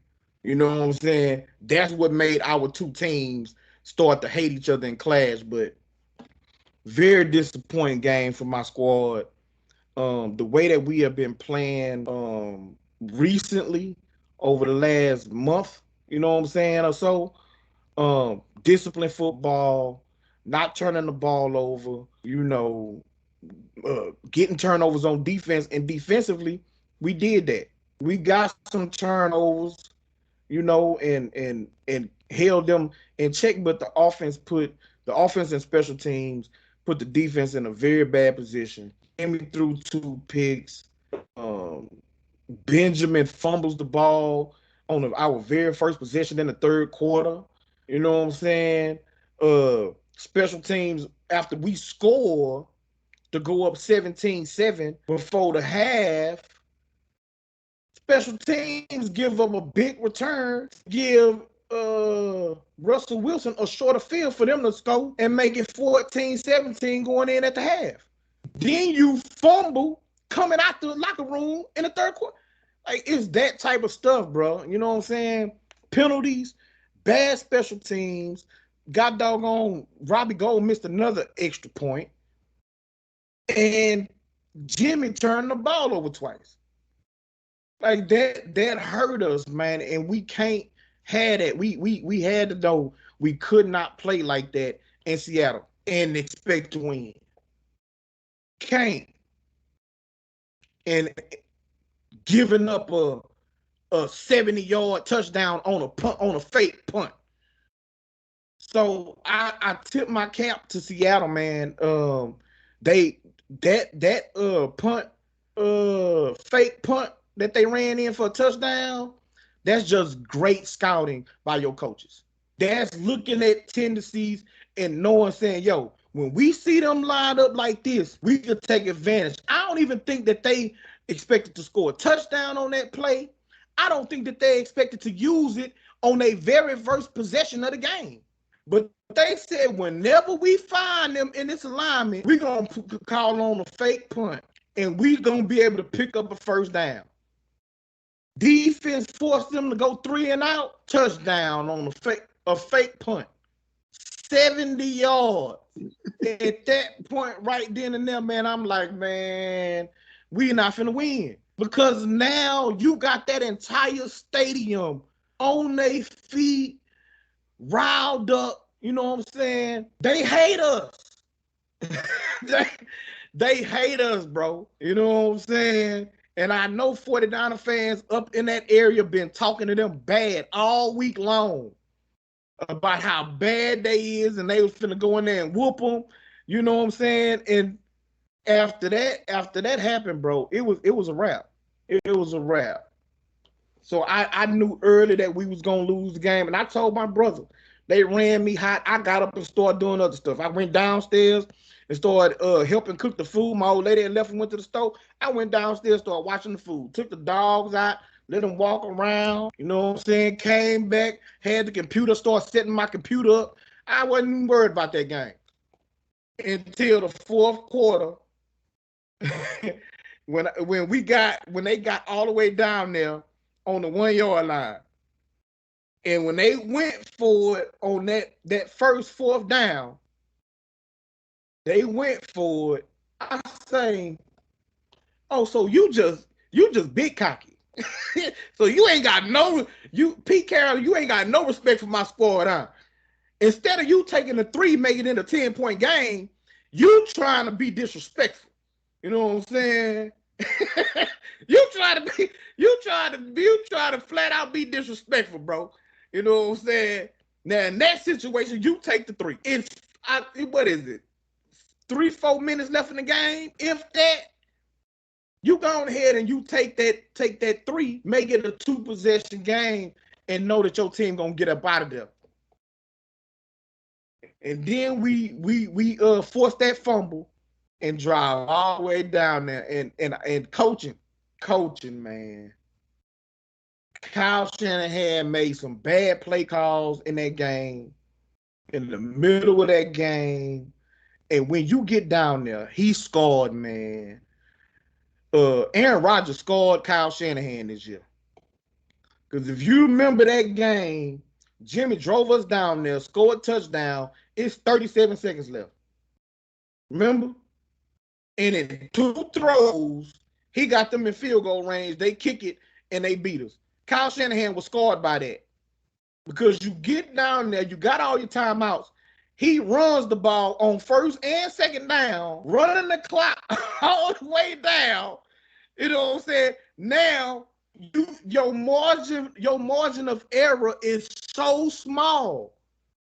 You know what I'm saying? That's what made our two teams start to hate each other and clash. But very disappointing game for my squad. The way that we have been playing recently over the last month, you know what I'm saying, or so, disciplined football, not turning the ball over, getting turnovers on defense. And defensively, we did that. We got some turnovers, and held them in check, but the offense and special teams put the defense in a very bad position. And we threw 2 picks. Benjamin fumbles the ball on our very first possession in the third quarter. You know what I'm saying? Special teams, after we score to go up 17-7 before the half, special teams give up a big return, give Russell Wilson a shorter field for them to score and make it 14-17 going in at the half. Then you fumble coming out the locker room in the third quarter. Like, it's that type of stuff, bro. You know what I'm saying? Penalties, bad special teams. God doggone Robbie Gould missed another extra point. And Jimmy turned the ball over twice. Like, that hurt us, man. And we can't have it. We had to know we could not play like that in Seattle and expect to win. Can't. And giving up a 70-yard touchdown on a fake punt. So I tip my cap to Seattle, man. That punt, fake punt that they ran in for a touchdown, that's just great scouting by your coaches. That's looking at tendencies and knowing, saying, yo, when we see them lined up like this, we could take advantage. I don't even think that they expected to score a touchdown on that play. I don't think that they expected to use it on their very first possession of the game. But they said whenever we find them in this alignment, we're going to call on a fake punt, and we're going to be able to pick up a first down. Defense forced them to go 3 and out, touchdown on a fake punt. 70 yards. At that point right then and there, man, I'm like, man, we not finna win. Because now you got that entire stadium on their feet, riled up, you know what I'm saying? They hate us. they hate us, bro. You know what I'm saying? And I know 49er fans up in that area been talking to them bad all week long about how bad they is, and they was finna go in there and whoop them. You know what I'm saying? And after that happened, bro, it was a wrap. It was a wrap. So I knew early that we was gonna lose the game, and I told my brother. They ran me hot. I got up and started doing other stuff. I went downstairs and started helping cook the food. My old lady had left and went to the store. I went downstairs, started watching the food. Took the dogs out, let them walk around. You know what I'm saying? Came back, had the computer, started setting my computer up. I wasn't even worried about that game until the fourth quarter. when they got all the way down there on the 1 yard line. And when they went for it on that first fourth down, they went for it. I say, oh, so you just big cocky. So you ain't got Pete Carroll, you ain't got no respect for my squad, huh? Instead of you taking the 3, making it a 10-point game, you trying to be disrespectful. You know what I'm saying? You try to flat out be disrespectful, bro. You know what I'm saying? Now in that situation, you take the 3. What is it? 3-4 minutes left in the game. If that, you go ahead and you take that 3, make it a 2-possession game, and know that your team gonna get up out of there. And then we forced that fumble. and drive all the way down there and coaching, man. Kyle Shanahan made some bad play calls in that game, in the middle of that game. And when you get down there, he scored, man. Aaron Rodgers scored Kyle Shanahan this year. Because if you remember that game, Jimmy drove us down there, scored a touchdown. It's 37 seconds left. Remember? And in 2 throws, he got them in field goal range. They kick it, and they beat us. Kyle Shanahan was scarred by that. Because you get down there, you got all your timeouts. He runs the ball on first and second down, running the clock all the way down. You know what I'm saying? Now, your margin of error is so small.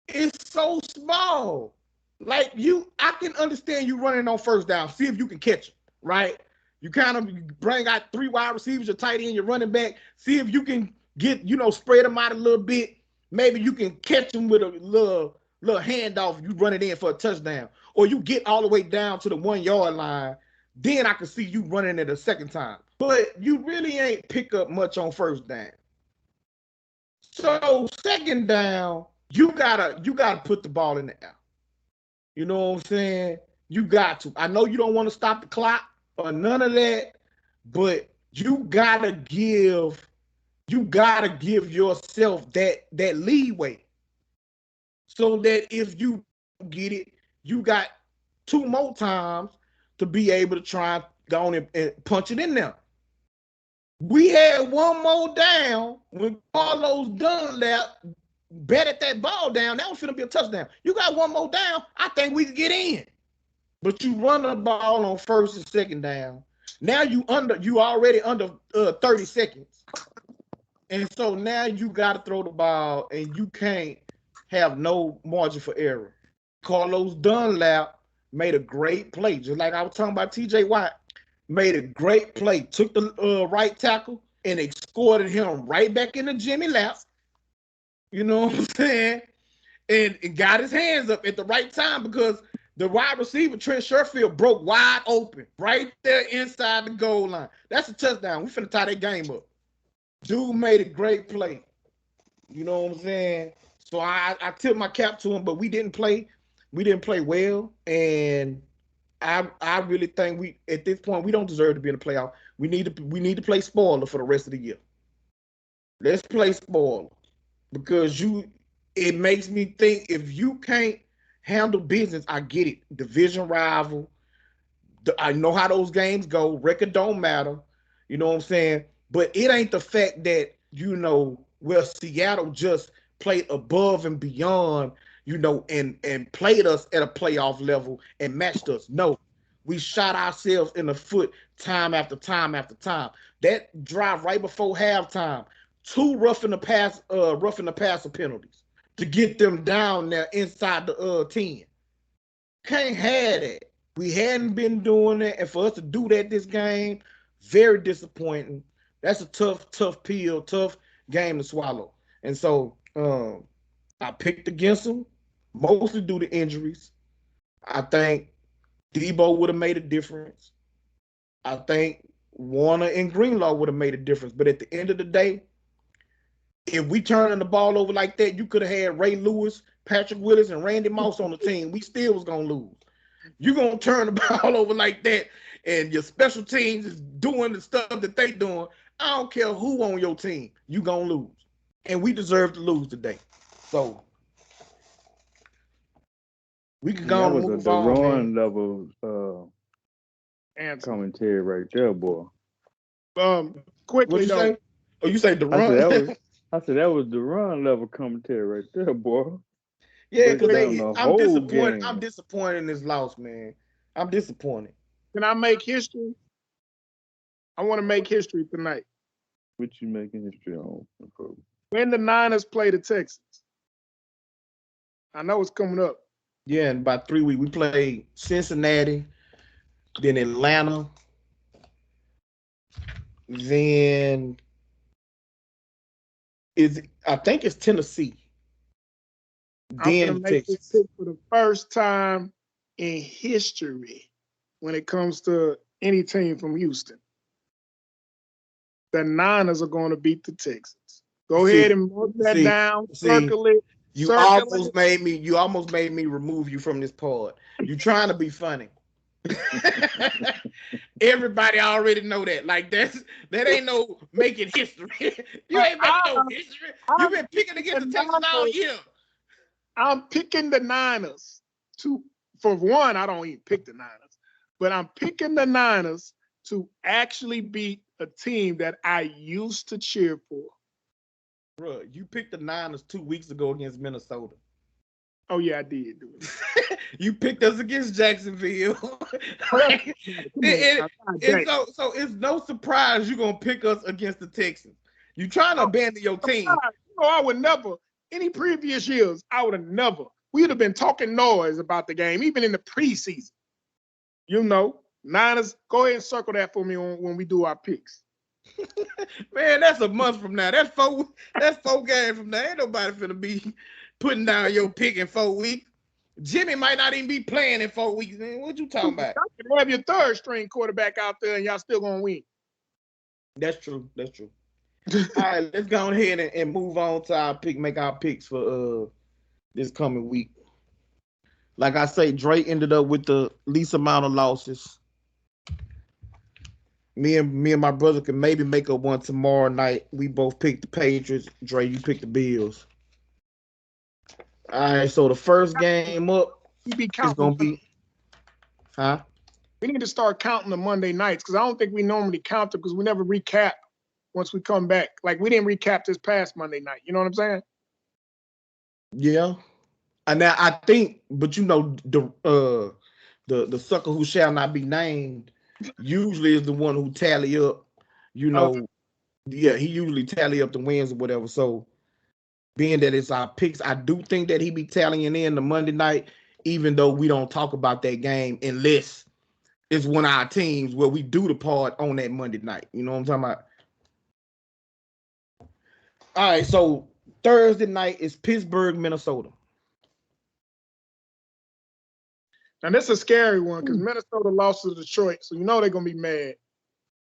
It's so small. Like I can understand you running on first down. See if you can catch it, right? You kind of bring out 3 wide receivers, your tight end, your running back. See if you can get, spread them out a little bit. Maybe you can catch them with a little handoff. You run it in for a touchdown. Or you get all the way down to the 1-yard line. Then I can see you running it a second time. But you really ain't pick up much on first down. So second down, you gotta put the ball in the air. You know what I'm saying? You got to. I know you don't want to stop the clock or none of that, but you gotta give yourself that leeway. So that if you get it, you got 2 more times to be able to try and go on and punch it in there. We had 1 more down when Carlos Dunlap batted that ball down. That was going to be a touchdown. You got 1 more down, I think we could get in. But you run the ball on first and second down. Now you already under 30 seconds. And so now you got to throw the ball, and you can't have no margin for error. Carlos Dunlap made a great play, just like I was talking about TJ Watt. Made a great play, took the right tackle and escorted him right back into Jimmy lap. You know what I'm saying? And got his hands up at the right time because the wide receiver, Trent Sherfield, broke wide open right there inside the goal line. That's a touchdown. We finna tie that game up. Dude made a great play. You know what I'm saying? So I tip my cap to him, but we didn't play well. And I really think at this point we don't deserve to be in the playoff. We need to play spoiler for the rest of the year. Let's play spoiler because it makes me think if you can't handle business, I get it. Division rival. I know how those games go. Record don't matter. You know what I'm saying? But it ain't the fact that, Seattle just played above and beyond, and played us at a playoff level and matched us. No, we shot ourselves in the foot time after time after time. That drive right before halftime, 2 roughing the passer penalties to get them down there inside the 10. Can't have that. We hadn't been doing that, and for us to do that this game, very disappointing. That's a tough pill, tough game to swallow. And so I picked against them, mostly due to injuries. I think Debo would have made a difference. I think Warner and Greenlaw would have made a difference. But at the end of the day, if we turning the ball over like that, you could have had Ray Lewis, Patrick Willis, and Randy Moss on the team. We still was going to lose. You're going to turn the ball over like that, and your special teams is doing the stuff that they doing. I don't care who on your team. You going to lose. And we deserve to lose today. So we can go on and move on. That was a level commentary right there, boy. Quickly, what you say? Oh, you say DeRon? I said that was DeRon level commentary right there, boy. Yeah, because I'm disappointed. Game. I'm disappointed in this loss, man. I'm disappointed. Can I make history? I want to make history tonight. What you making history on? When the Niners play the Texans. I know it's coming up. Yeah, in about 3 weeks. We play Cincinnati, then Atlanta, then I think it's Tennessee. I'm going to make this pick for the first time in history. when it comes to any team from Houston. The Niners are going to beat the Texans. Go ahead and mark that down, circle it. You almost made me remove you from this pod. You trying to be funny. Everybody already know that. Like that ain't no making history. You ain't making no history. You've been picking against the Texans all year. I'm picking the Niners for one, I don't even pick the Niners, but I'm picking the Niners to actually beat a team that I used to cheer for. Bro, you picked the Niners 2 weeks ago against Minnesota. Oh yeah, I did do it. You picked us against Jacksonville. So it's no surprise you're gonna pick us against the Texans. You trying to abandon your team. I would never, any previous years, I would have never. We'd have been talking noise about the game, even in the preseason. Niners, go ahead and circle that for me when we do our picks. Man, that's a month from now. That's four games from now. Ain't nobody finna be putting down your pick in 4 weeks. Jimmy might not even be playing in 4 weeks. Man, what you talking about? You can have your third string quarterback out there and y'all still gonna win. That's true. All right, let's go ahead and move on to our pick, make our picks for this coming week. Like I say, Dre ended up with the least amount of losses. Me and my brother can maybe make up one tomorrow night. We both picked the Patriots. Dre, you picked the Bills. All right, so the first game up is gonna be, We need to start counting the Monday nights because I don't think we normally count them because we never recap once we come back. Like we didn't recap this past Monday night. You know what I'm saying? Yeah. And now I think, but the sucker who shall not be named usually is the one who tally up, yeah, he usually tally up the wins or whatever. So being that it's our picks, I do think that he be tallying in the Monday night, even though we don't talk about that game unless it's one of our teams where we do the part on that Monday night. You know what I'm talking about? All right, so Thursday night is Pittsburgh, Minnesota. Now, this is a scary one because Minnesota lost to Detroit, so they're going to be mad.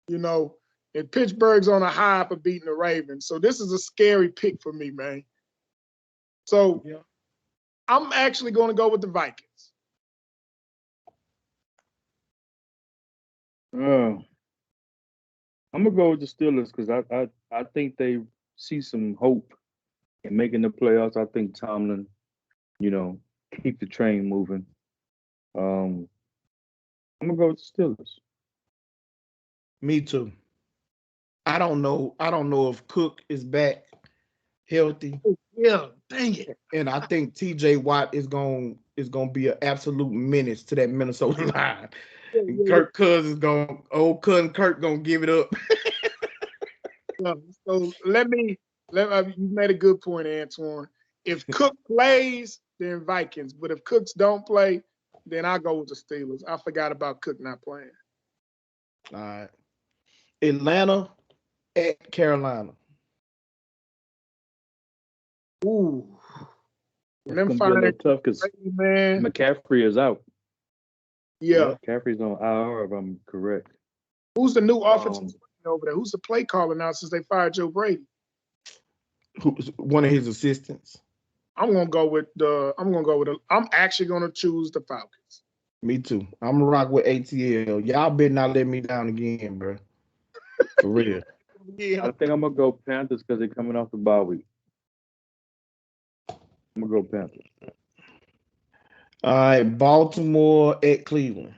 And Pittsburgh's on a high for beating the Ravens. So this is a scary pick for me, man. So I'm actually going to go with the Vikings. I'm going to go with the Steelers because I think they see some hope in making the playoffs. I think Tomlin, keep the train moving. I'm gonna go with the Steelers. Me too. I don't know if Cook is back healthy. Yeah, dang it. And I think TJ Watt is going to be an absolute menace to that Minnesota line. And Kirk Cousins old cousin Kirk gonna give it up. So you made a good point, Antoine. If Cook plays, then Vikings. But if Cooks don't play, then I go with the Steelers. I forgot about Cook not playing. All right. Atlanta at Carolina. Ooh. It's going to be a little tough because McCaffrey is out. Yeah. McCaffrey's on IR, if I'm correct. Who's the new offensive over there? Who's the play caller now since they fired Joe Brady? Who's one of his assistants? I'm actually gonna choose the Falcons. Me too. I'm gonna rock with ATL. Y'all better not let me down again, bro. For real. I think I'm gonna go Panthers because they're coming off the bye week. I'm gonna go Panthers. All right, Baltimore at Cleveland.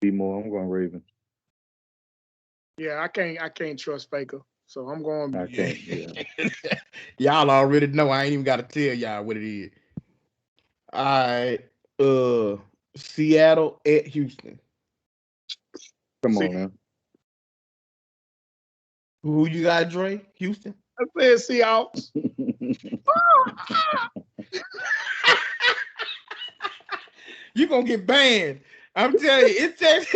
I'm going Ravens. Yeah, I can't trust Baker. So I'm going. I can't. Yeah. Y'all already know. I ain't even got to tell y'all what it is. All right. Seattle at Houston. Come on, man. Who you got, Dre? Houston? I said Seahawks. You're going to get banned. I'm telling you. It says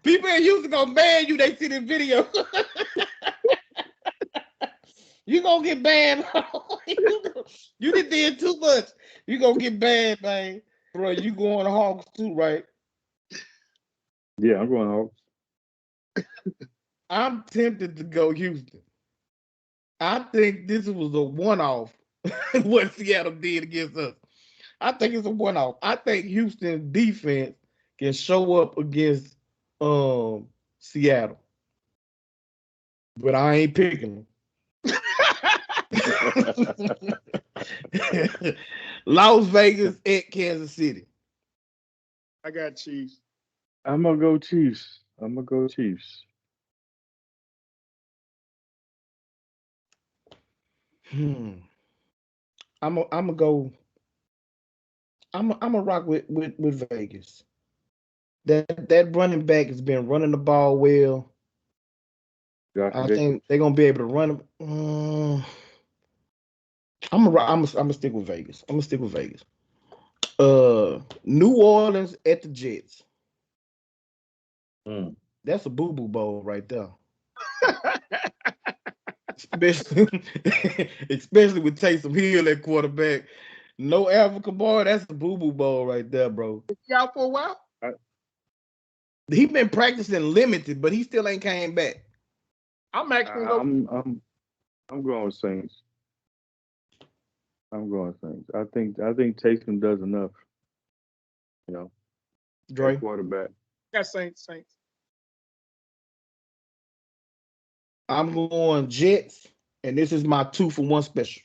people in Houston going to ban you. They see this video. You gonna get banned. You done did too much. You gonna get banned, man. Bro, you going to Hawks too, right? Yeah, I'm going Hawks. I'm tempted to go Houston. I think this was a one-off what Seattle did against us. I think it's a one-off. I think Houston defense can show up against Seattle, but I ain't picking them. Las Vegas at Kansas City. I got Chiefs. I'm gonna go Chiefs. I'm gonna go Chiefs. Hmm. I'm gonna go. I'm gonna rock with Vegas. That running back has been running the ball well. Josh I Jacobs. think they're gonna be able to run him. I'm gonna stick with Vegas. I'm gonna stick with Vegas. New Orleans at the Jets. Mm. That's a boo boo bowl right there. Especially, especially with Taysom Hill at quarterback. No Africa boy, that's a boo boo bowl right there, bro. You out for a while? He been practicing limited, but he still ain't came back. I'm actually gonna go. I'm going Saints. I'm going Saints. I think Taysom does enough. You know, Dre, at quarterback. Got Saints. I'm going Jets, and this is my 2-for-1 special.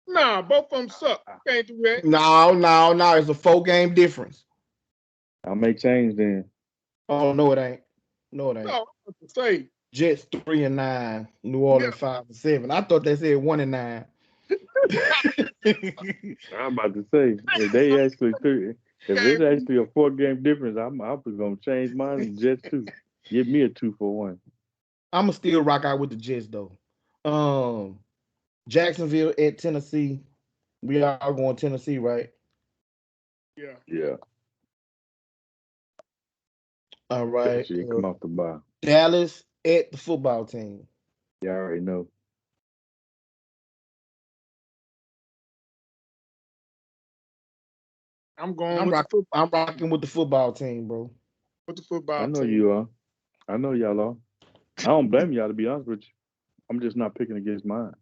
Nah, both of them suck. Can't do that. No. It's a 4-game difference. I may change then. Oh no, it ain't. No, it ain't. No, I'm about to say. Jets 3-9, New Orleans 5-7. I thought they said 1-9. I'm about to say if they actually if it's actually a 4-game difference, I'm gonna change mine to Jets too. Give me a 2-for-1. I'm gonna still rock out with the Jets though. Jacksonville at Tennessee. We are going Tennessee, right? Yeah. Yeah. All right. Especially come off the bye. Dallas at the football team. Yeah, I already know. I'm going I'm with rocking with the football team, bro. the football I know team. you are. I know y'all are. I don't blame y'all, to be honest with you. I'm just not picking against mine.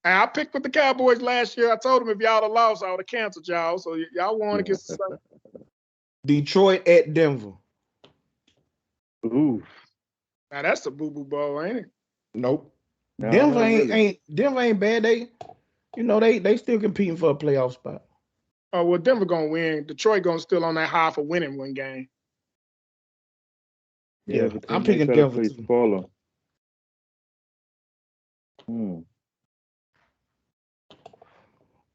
And I picked with the Cowboys last year. I told them if y'all had lost, I would have canceled y'all. So y'all won against the Saints. Detroit at Denver. Ooh. Now that's a boo boo ball, ain't it? Nope. No, Denver not really. Denver ain't bad. They still competing for a playoff spot. Oh well, Denver gonna win. Detroit gonna still on that high for winning one game. Yeah, but they I'm may picking try to Denver play too. spoiler. Hmm.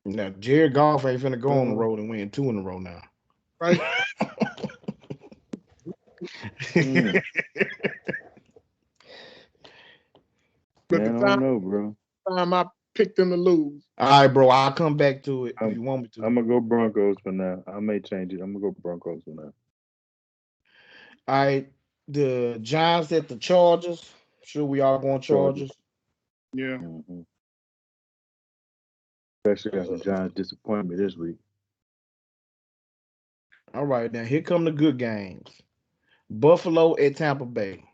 Now Jared Goff ain't finna go on the road and win 2 in a row now. Right? Mm. But Man, I don't know, bro. time I picked them to lose. All right, bro. I'll come back to it if you want me to. I'm gonna go Broncos for now. I may change it. I'm gonna go Broncos for now. All right, the Giants at the Chargers. Sure, we all going Chargers. Yeah. Mm-hmm. Especially after Giants disappointed me this week. All right, now here come the good games. Buffalo at Tampa Bay.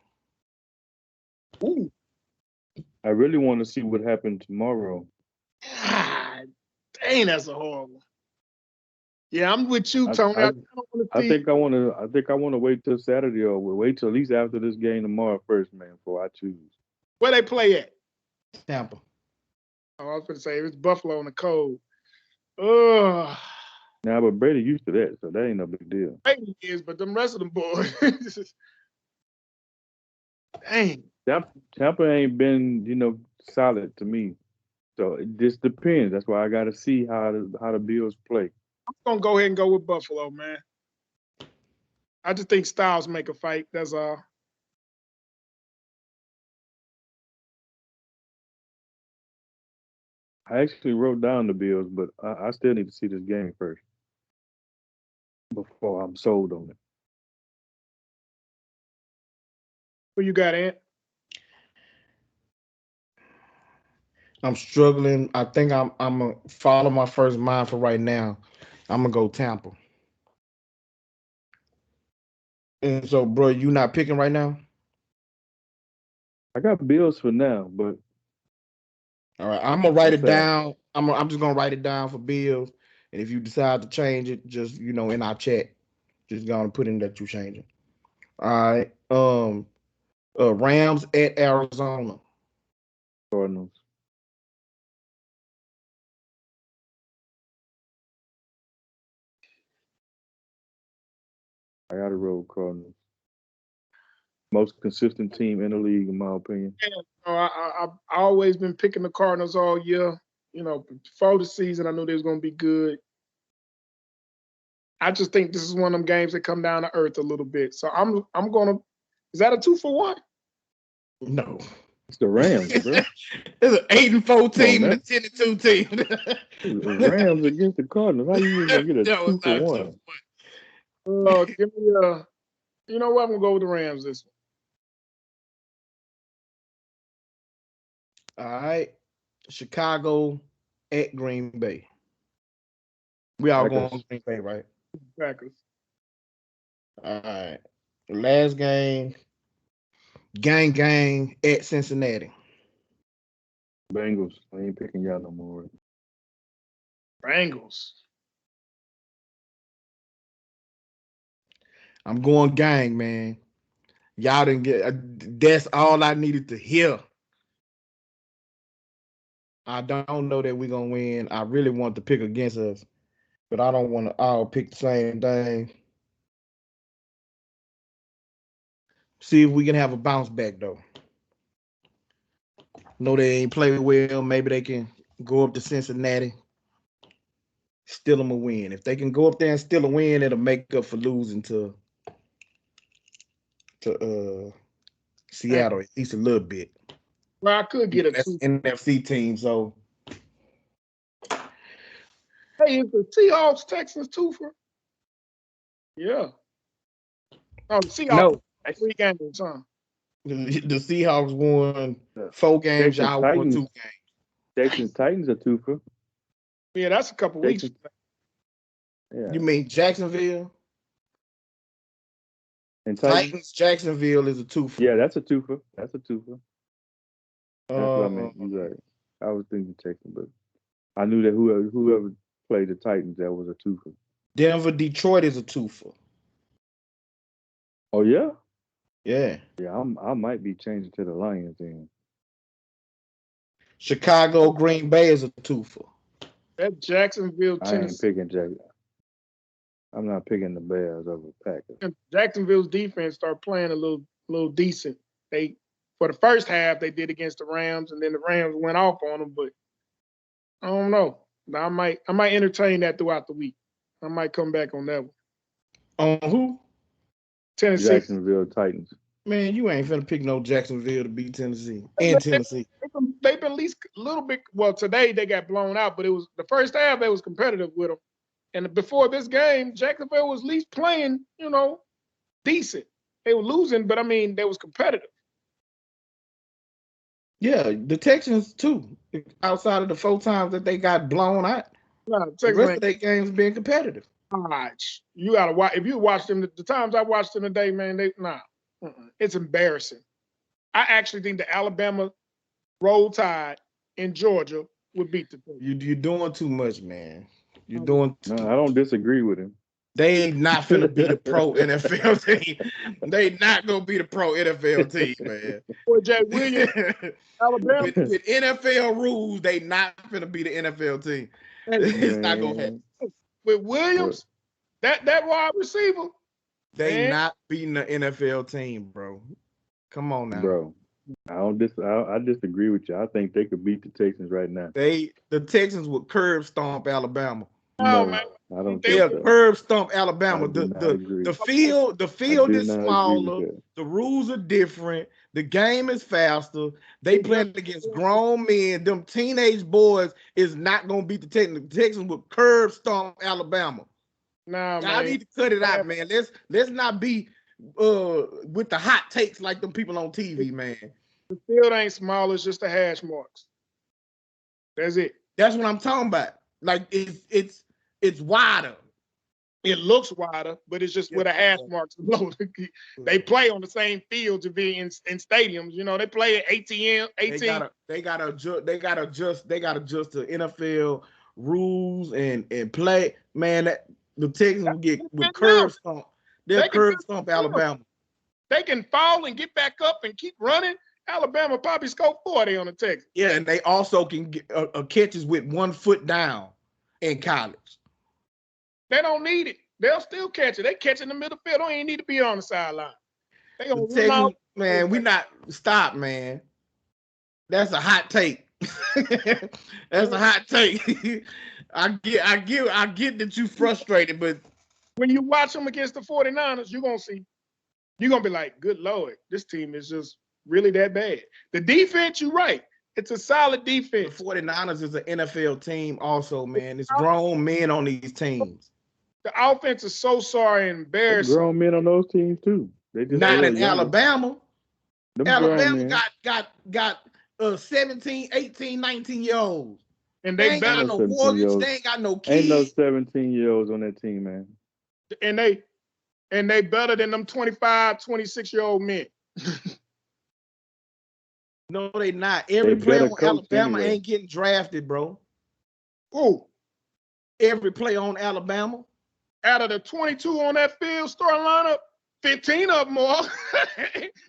Ooh. I really want to see what happened tomorrow. God, dang, that's a horrible. Yeah, I'm with you, Tony. I don't want to I see. think I want to wait till Saturday or wait till at least after this game tomorrow first, man, before I choose. Where they play at? Tampa. Oh, I was going to say it's Buffalo in the cold. Ugh. Now, but Brady used to that, so that ain't no big deal. Maybe it is, but them rest of them boys. Dang. Tampa ain't been, solid to me. So it just depends. That's why I got to see how the Bills play. I'm going to go ahead and go with Buffalo, man. I just think styles make a fight. That's all. I actually wrote down the Bills, but I still need to see this game first before I'm sold on it. Who you got, Ant? I'm struggling. I think I'm gonna follow my first mind for right now. I'm gonna go Tampa. And so, bro, you not picking right now? I got Bills for now, but All right, I'm gonna write what's it that? down. I'm just gonna write it down for Bills. And if you decide to change it, just in our chat, just gonna put in that you change it. All right. Rams at Arizona. Cardinals. I got to roll Cardinals. Most consistent team in the league, in my opinion. I've always been picking the Cardinals all year. Before the season, I knew they was going to be good. I just think this is one of them games that come down to earth a little bit. So I'm gonna. Is that a 2-for-1? No. It's the Rams, bro. It's an 8-4 team and a man. 10-2 team. The Rams against the Cardinals. How you even get a No, it's not a 2-for-1? 2-for-1. Give me you know what? I'm gonna go with the Rams this one. All right. Chicago at Green Bay. We all Packers. going Green Bay, right? Packers. All right. Last game. Gang at Cincinnati. Bengals. I ain't picking y'all no more. Bengals. I'm going gang, man. Y'all didn't get. That's all I needed to hear. I don't know that we're gonna win. I really want to pick against us, but I don't want to all pick the same thing. See if we can have a bounce back though. No, they ain't play well. Maybe they can go up to Cincinnati, steal them a win. If they can go up there and steal a win, it'll make up for losing to Seattle at least a little bit. Well, I could get a That's 2. NFC team, so Hey, is the Seahawks Texans 2-for? Yeah. Oh, the Seahawks no. 3 games, huh? The Seahawks won 4 games. Y'all won 2 games. Titans are 2-for. Yeah, that's a couple weeks. Yeah. You mean Jacksonville? And Titans Jacksonville is a 2-for. Yeah, that's a 2-for. That's a 2-for. That's what I meant. Uh, You're right. I was thinking Texans, but I knew that whoever played the Titans, that was a 2-for. Denver Detroit is a 2-for. Oh yeah? Yeah. Yeah, I might be changing to the Lions then. Chicago Green Bay is a 2-for. That Jacksonville, I ain't Tennessee. picking Jacksonville. I'm not picking the Bears over Packers. Jacksonville's defense started playing a little decent. They for the first half they did against the Rams, and then the Rams went off on them. But I don't know. I might entertain that throughout the week. I might come back on that one. On who? Tennessee. Jacksonville Titans. Man, you ain't finna pick no Jacksonville to beat Tennessee and Tennessee. They've been at least a little bit. Well, today they got blown out, but it was the first half they was competitive with them. And before this game, Jacksonville was at least playing, decent. They were losing, but I mean, they was competitive. Yeah, the Texans too. Outside of the 4 times that they got blown out, Nah, the rest of their games being competitive. You gotta watch. If you watch them, the times I watched them today, man, it's embarrassing. I actually think the Alabama Roll Tide in Georgia would beat the team. You're doing too much, man. You're doing. No, I don't disagree with him. They ain't not finna be the pro NFL team. They not gonna be the pro NFL team, man. Boy, Jay Williams, Alabama. With NFL rules, they not finna be the NFL team. It's not gonna happen. With Williams, that wide receiver, they not beating the NFL team, bro. Come on now, bro. I disagree with you. I think they could beat the Texans right now. The Texans would curb stomp Alabama. No, man. I don't They'll think so. curb stomp Alabama. The field is smaller. The rules are different. The game is faster. They playing against grown men. Them teenage boys is not gonna beat the Texans. The Texans will curb stomp Alabama. Nah, I need to cut it out, man. Let's not be with the hot takes like them people on TV, man. The field ain't small, it's just the hash marks. That's it. That's what I'm talking about. Like it's wider. It looks wider, but it's just where the hash marks are low. They play on the same field to be in stadiums. You know, they play at ATM. They gotta adjust the NFL rules and play. Man, the Texans will get with curb stomp. They'll curb stomp Alabama. They can fall and get back up and keep running. Alabama probably scored 40 on the Texans. Yeah, and they also can get catches with 1 foot down in college. They don't need it. They'll still catch it. They catch it in the middle field. They don't even need to be on the sideline. They gonna run out. Man, we not stop, man. That's a hot take. That's a hot take. I get that you frustrated, but when you watch them against the 49ers, you're gonna be like, good Lord, this team is just really that bad. The defense, you're right. It's a solid defense. The 49ers is an NFL team also, man. It's grown men on these teams. The offense is so sorry and embarrassing. Grown men on those teams too. They just not in Alabama. Alabama got 17, 18, 19-year-olds. And they ain't got no mortgage. They ain't got no kids. Ain't no 17-year-olds on that team, man. And they better than them 25, 26-year-old men. No, they not. Every player on Alabama ain't getting drafted, bro. Who? Every player on Alabama. Out of the 22 on that field starting lineup, 15 of them are.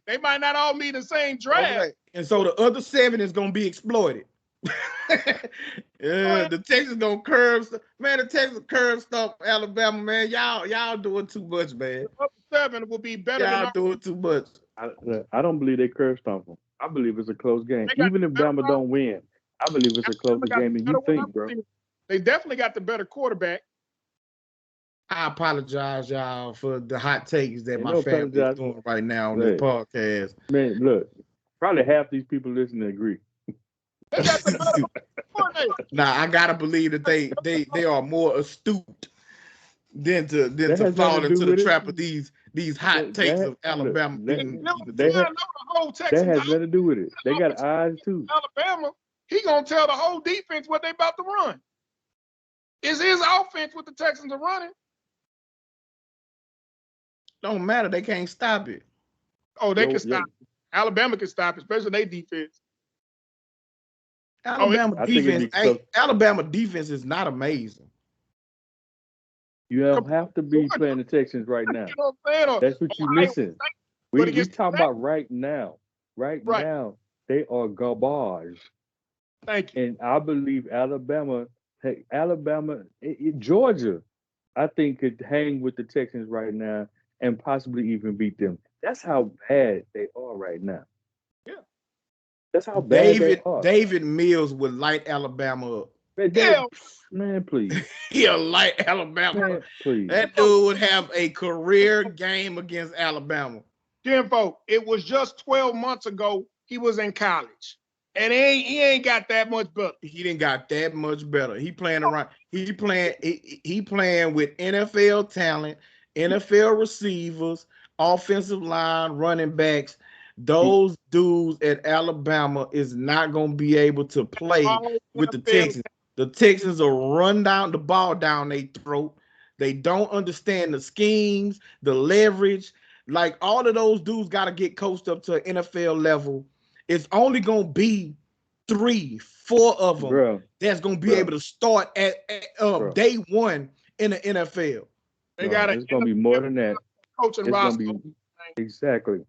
They might not all be the same draft. Okay. And so the other 7 is going to be exploited. The Texans going to curve. Man, the Texans curve stuff Alabama, man. Y'all doing too much, man. The other 7 will be better y'all doing too much. I don't believe they curve stomp them. I believe it's a close game. Even if Bama don't win, I believe it's a closer game than you think, bro. They definitely got the better quarterback. I apologize, y'all, for the hot takes that my family is doing right now on this podcast. Man, look, probably half these people listening agree. They got the better coordinator. Nah, I gotta believe that they are more astute than to fall into the trap of these hot takes of Alabama. That has nothing to do with it. They got eyes too. Alabama, he gonna tell the whole defense what they about to run. It's his offense what the Texans are running. Don't matter. They can't stop it. Oh, they can stop it. Alabama can stop it, especially their defense. Alabama defense is not amazing. You don't have to be playing the Texans right now. That's what you're missing. We talking about right now. Right now, they are garbage. Thank you. And I believe Georgia, I think could hang with the Texans right now and possibly even beat them. That's how bad they are right now. Yeah. That's how bad they are. David Mills would light Alabama up. Man, please. He'll light Alabama. Man, please. That dude would have a career game against Alabama. Jimbo, it was just 12 months ago he was in college. And he ain't got that much better. He didn't got that much better. He playing around. He playing with NFL talent, NFL receivers, offensive line, running backs. Those dudes at Alabama is not going to be able to play with the Texans. The Texans will run down the ball down their throat. They don't understand the schemes, the leverage. Like all of those dudes got to get coached up to an NFL level. It's only going to be 3, 4 of them that's going to be able to start at day one in the NFL. It's going to be more than that. Coaching roster. Exactly.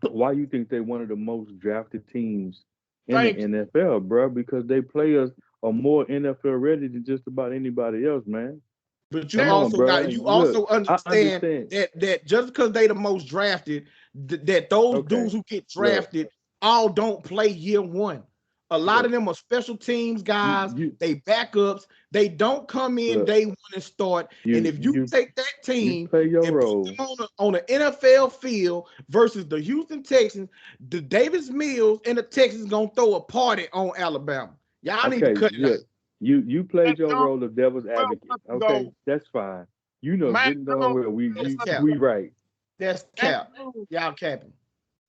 Why you think they're one of the most drafted teams in the NFL, bro? Because they players are more NFL ready than just about anybody else, man. But you also understand that just because they the most drafted, that those dudes who get drafted all don't play year one. A lot of them are special teams guys. They backups. They don't come in day one and start. And if you take that team play your and role put them on an NFL field versus the Houston Texans, the Davis Mills and the Texans gonna throw a party on Alabama. Y'all need to cut it out. You played your role of devil's advocate. Okay, that's fine. You know, getting done well. We right. That's cap. Y'all capping.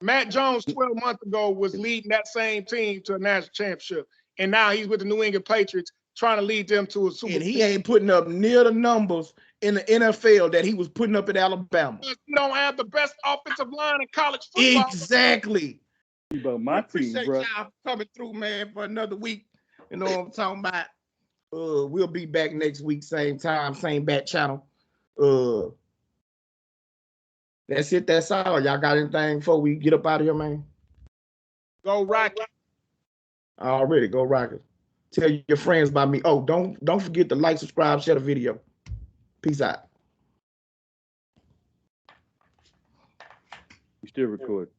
Matt Jones 12 months ago was leading that same team to a national championship, and now he's with the New England Patriots trying to lead them to a Super Bowl. And he ain't putting up near the numbers in the NFL that he was putting up at Alabama. You don't have the best offensive line in college football. Exactly. But my team, Appreciate bro. y'all coming through, man, for another week. You know what I'm talking about? We'll be back next week, same time, same bat channel. That's it. That's all. Y'all got anything before we get up out of here, man? Go Rockets. Already, go Rockets. Tell your friends about me. Oh, don't forget to like, subscribe, share the video. Peace out. You still recording.